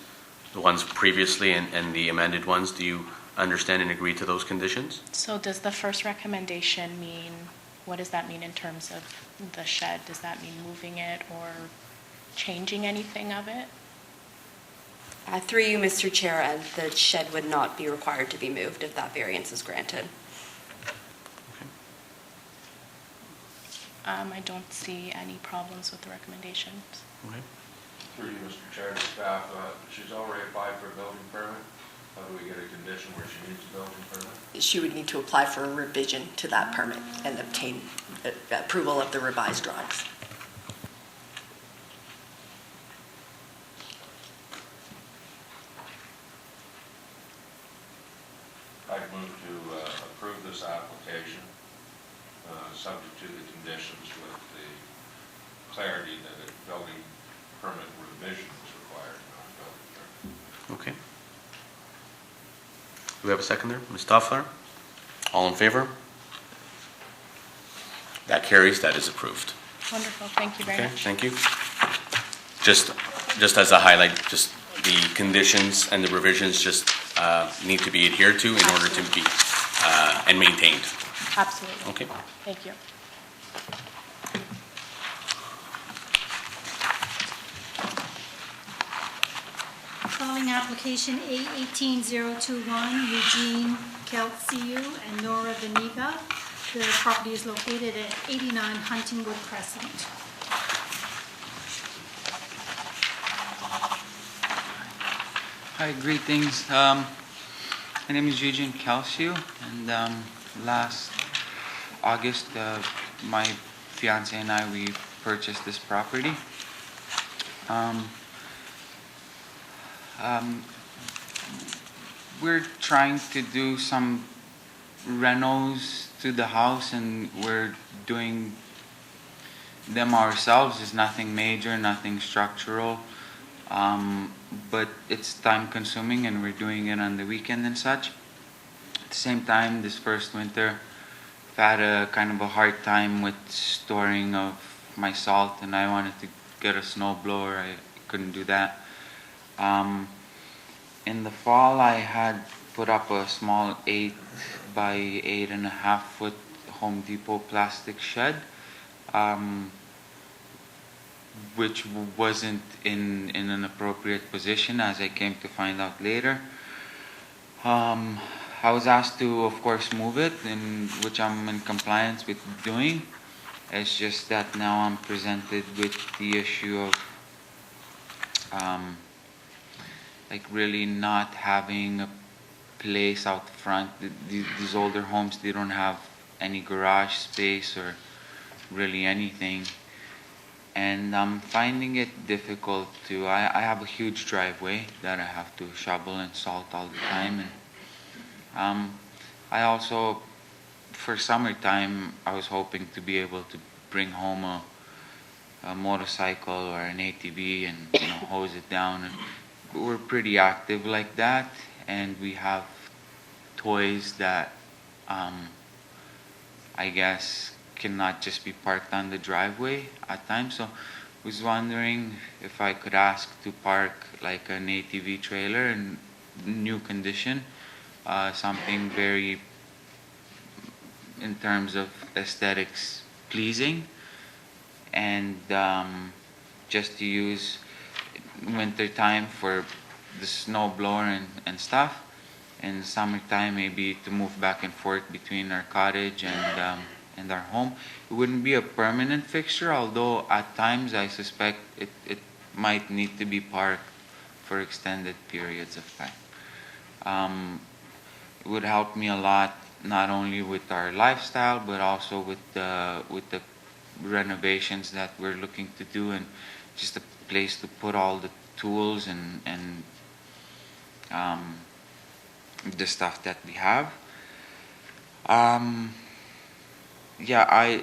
A: the ones previously and the amended ones. Do you understand and agree to those conditions?
V: So does the first recommendation mean, what does that mean in terms of the shed? Does that mean moving it or changing anything of it?
T: Through you, Mr. Chair, the shed would not be required to be moved if that variance is granted.
V: I don't see any problems with the recommendations.
A: Okay.
G: Through you, Mr. Chair, to staff, she's already applied for a building permit. How do we get a condition where she needs a building permit?
B: She would need to apply for a revision to that permit and obtain approval of the revised drawings.
G: I'd move to approve this application, subject to the conditions with the clarity that a building permit revision is required, not a building permit.
A: Okay. Do we have a seconder? Ms. Toffler? All in favor? That carries. That is approved.
V: Wonderful, thank you very
A: Okay,
V: much.
A: thank you. Just as a highlight, just the conditions and the revisions just need to be adhered to in order to be and maintained.
V: Absolutely.
A: Okay.
V: Thank you.
I: Calling application A18021, Eugene Keltsiu and Nora Veniga. The property is located at 89 Huntingwood Crescent.
F: Hi, greetings. My name is Eugene Calcio, and last August, my fiance and I, we purchased this property. We're trying to do some renos to the house, and we're doing them ourselves. It's nothing major, nothing structural, but it's time consuming, and we're doing it on the weekend and such. At the same time, this first winter, I've had a kind of a hard time with storing of my salt, and I wanted to get a snowblower. I couldn't do that. In the fall, I had put up a small 8 by 8.5 foot Home Depot plastic shed, which wasn't in an appropriate position, as I came to find out later. I was asked to, of course, move it, which I'm in compliance with doing. It's just that now I'm presented with the issue of like really not having a place out front. These older homes, they don't have any garage space or really anything. And I'm finding it difficult to, I have a huge driveway that I have to shovel and salt all the time. And I also, for summertime, I was hoping to be able to bring home a motorcycle or an ATV and hose it down. And we're pretty active like that, and we have toys that I guess cannot just be parked on the driveway at times. So I was wondering if I could ask to park like an ATV trailer in new condition, something very, in terms of aesthetics, pleasing, and just to use winter time for the snow blower and stuff. In summertime, maybe to move back and forth between our cottage and our home. It wouldn't be a permanent fixture, although at times I suspect it might need to be parked for extended periods of time. It would help me a lot, not only with our lifestyle, but also with the renovations that we're looking to do, and just a place to put all the tools and the stuff that we have. Yeah, I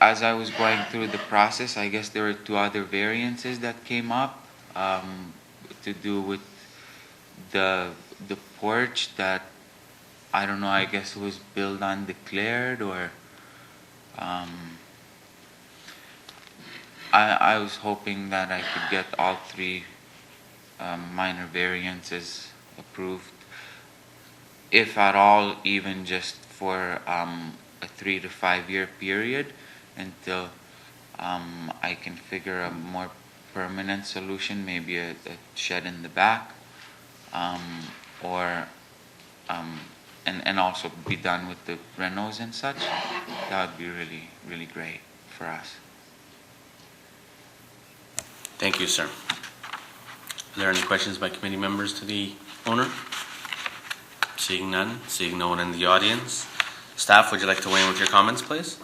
F: as I was going through the process, I guess there were 2 other variances that came up to do with the porch that, I don't know, I guess it was built undeclared, or I was hoping that I could get all 3 minor variances approved, if at all, even just for a 3 to 5 year period, until I can figure a more permanent solution, maybe a shed in the back, or and also be done with the renos and such. That would be really, really great for us.
A: Thank you, sir. Are there any questions by committee members to the owner? Seeing none, seeing no one in the audience. Staff, would you like to weigh in with your comments, please?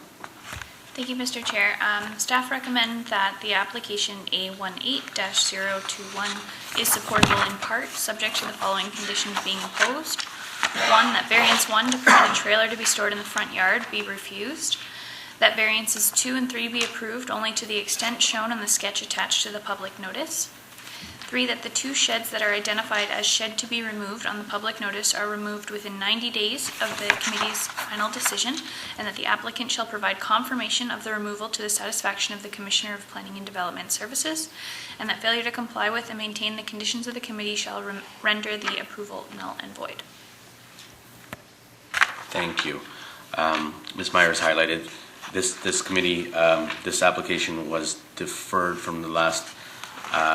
D: Thank you, Mr. Chair. Staff recommend that the application A18-021 is supportable in part, subject to the following conditions being imposed. 1, that variance 1 to permit a trailer to be stored in the front yard be refused. That variances 2 and 3 be approved only to the extent shown in the sketch attached to the public notice. 3, that the 2 sheds that are identified as shed to be removed on the public notice are removed within 90 days of the committee's final decision, and that the applicant shall provide confirmation of the removal to the satisfaction of the Commissioner of Planning and Development Services, and that failure to comply with and maintain the conditions of the committee shall render the approval null and void.
A: Thank you. Ms. Myers highlighted this committee, this application was deferred from the last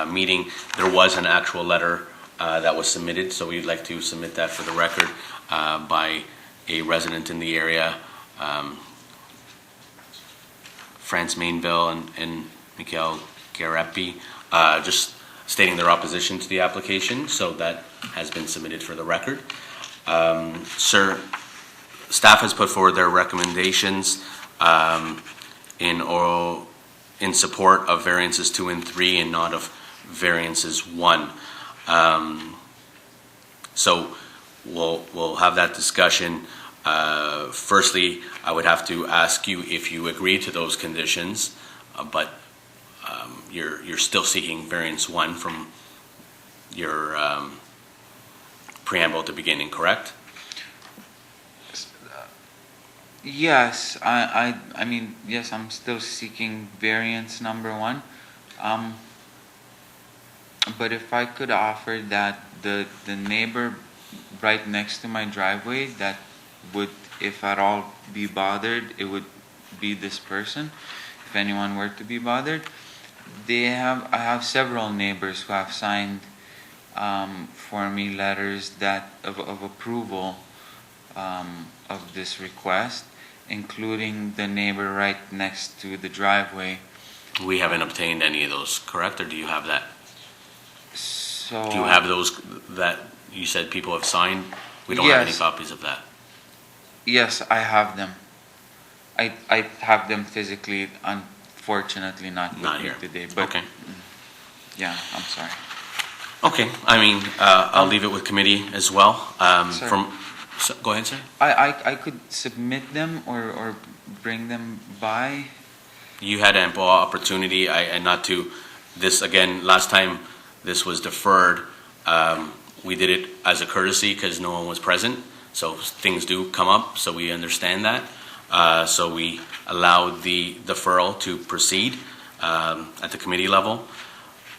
A: meeting. There was an actual letter that was submitted, so we'd like to submit that for the record by a resident in the area, France Mainville and Mikhail Garepi, just stating their opposition to the application, so that has been submitted for the record. Sir, staff has put forward their recommendations in support of variances 2 and 3 and not of variances 1. So we'll have that discussion. Firstly, I would have to ask you if you agree to those conditions, but you're still seeking variance 1 from your preamble at the beginning, correct?
F: Yes, I mean, yes, I'm still seeking variance number 1. But if I could offer that the neighbor right next to my driveway that would, if at all, be bothered, it would be this person, if anyone were to be bothered. I have several neighbors who have signed for me letters of approval of this request, including the neighbor right next to the driveway.
A: We haven't obtained any of those, correct? Or do you have that?
F: So
A: do you have those that you said people have signed? We don't have any copies of that.
F: Yes, I have them. I have them physically, unfortunately not here today. But
A: okay.
F: Yeah, I'm sorry.
A: Okay, I mean, I'll leave it with committee as well. Go ahead, sir.
F: I could submit them or bring them by.
A: You had ample opportunity, and not to this again. Last time this was deferred, we did it as a courtesy because no one was present. So things do come up, so we understand that. So we allowed the deferral to proceed at the committee level.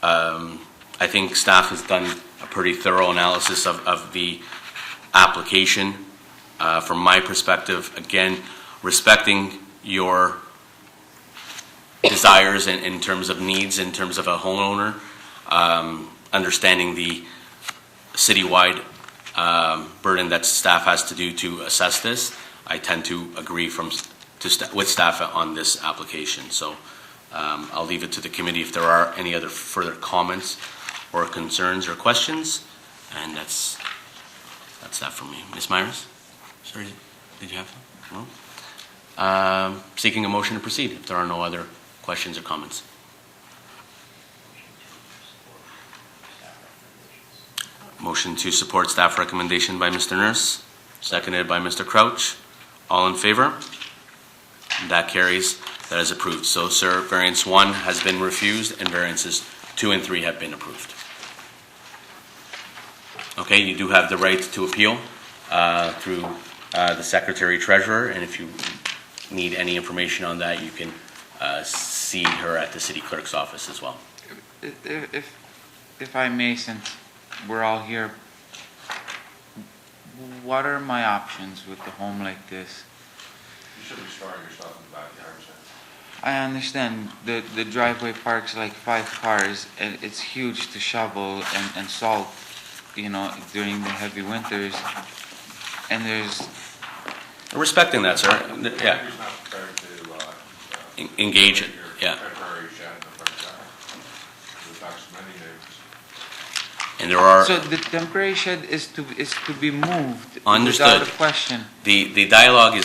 A: I think staff has done a pretty thorough analysis of the application. From my perspective, again, respecting your desires in terms of needs, in terms of a homeowner, understanding the citywide burden that staff has to do to assess this, I tend to agree with staff on this application. So I'll leave it to the committee if there are any other further comments or concerns or questions, and that's that from me. Ms. Myers? Sorry, did you have some? No? Seeking a motion to proceed if there are no other questions or comments. Motion to support staff recommendation by Mr. Nurse, seconded by Mr. Crouch. All in favor? That carries. That is approved. So, sir, variance 1 has been refused and variances 2 and 3 have been approved. Okay, you do have the right to appeal through the Secretary Treasurer, and if you need any information on that, you can see her at the City Clerk's office as well.
F: If I may, since we're all here, what are my options with a home like this?
G: You should be storing your stuff in the backyard, sir.
F: I understand the driveway parks like 5 cars, and it's huge to shovel and salt, during the heavy winters. And there's...
A: Respecting that, sir. Yeah.
G: He's not prepared to
A: engage it. Yeah.
G: temporary shed in the front yard. It affects many neighbors.
A: And there are...
F: So the temporary shed is to be moved.
A: Understood.
F: Without a question.
A: The dialogue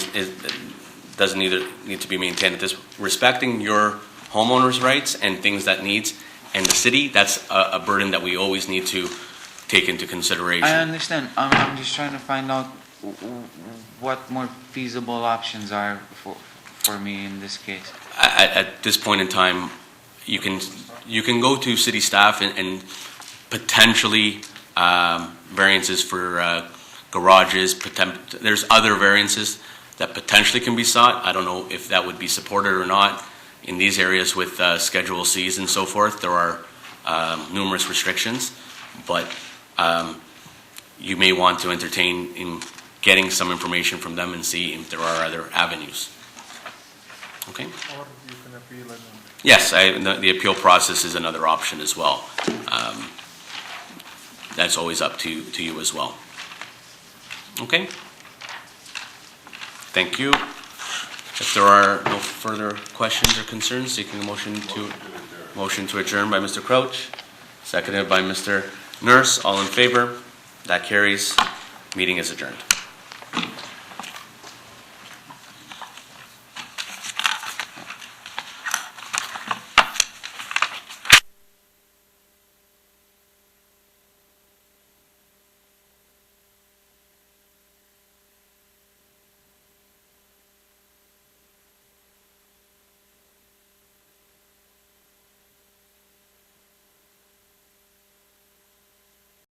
A: doesn't either need to be maintained at this. Respecting your homeowner's rights and things that needs, and the city, that's a burden that we always need to take into consideration.
F: I understand. I'm just trying to find out what more feasible options are for me in this case.
A: At this point in time, you can go to city staff and potentially variances for garages. There's other variances that potentially can be sought. I don't know if that would be supported or not. In these areas with Schedule Cs and so forth, there are numerous restrictions, but you may want to entertain in getting some information from them and see if there are other avenues. Okay?
H: Or you can appeal it.
A: Yes, the appeal process is another option as well. That's always up to you as well. Okay? Thank you. If there are no further questions or concerns, seeking a motion to adjourn by Mr. Crouch, Seconded by Mr. Nurse. All in favor? That carries. Meeting is adjourned.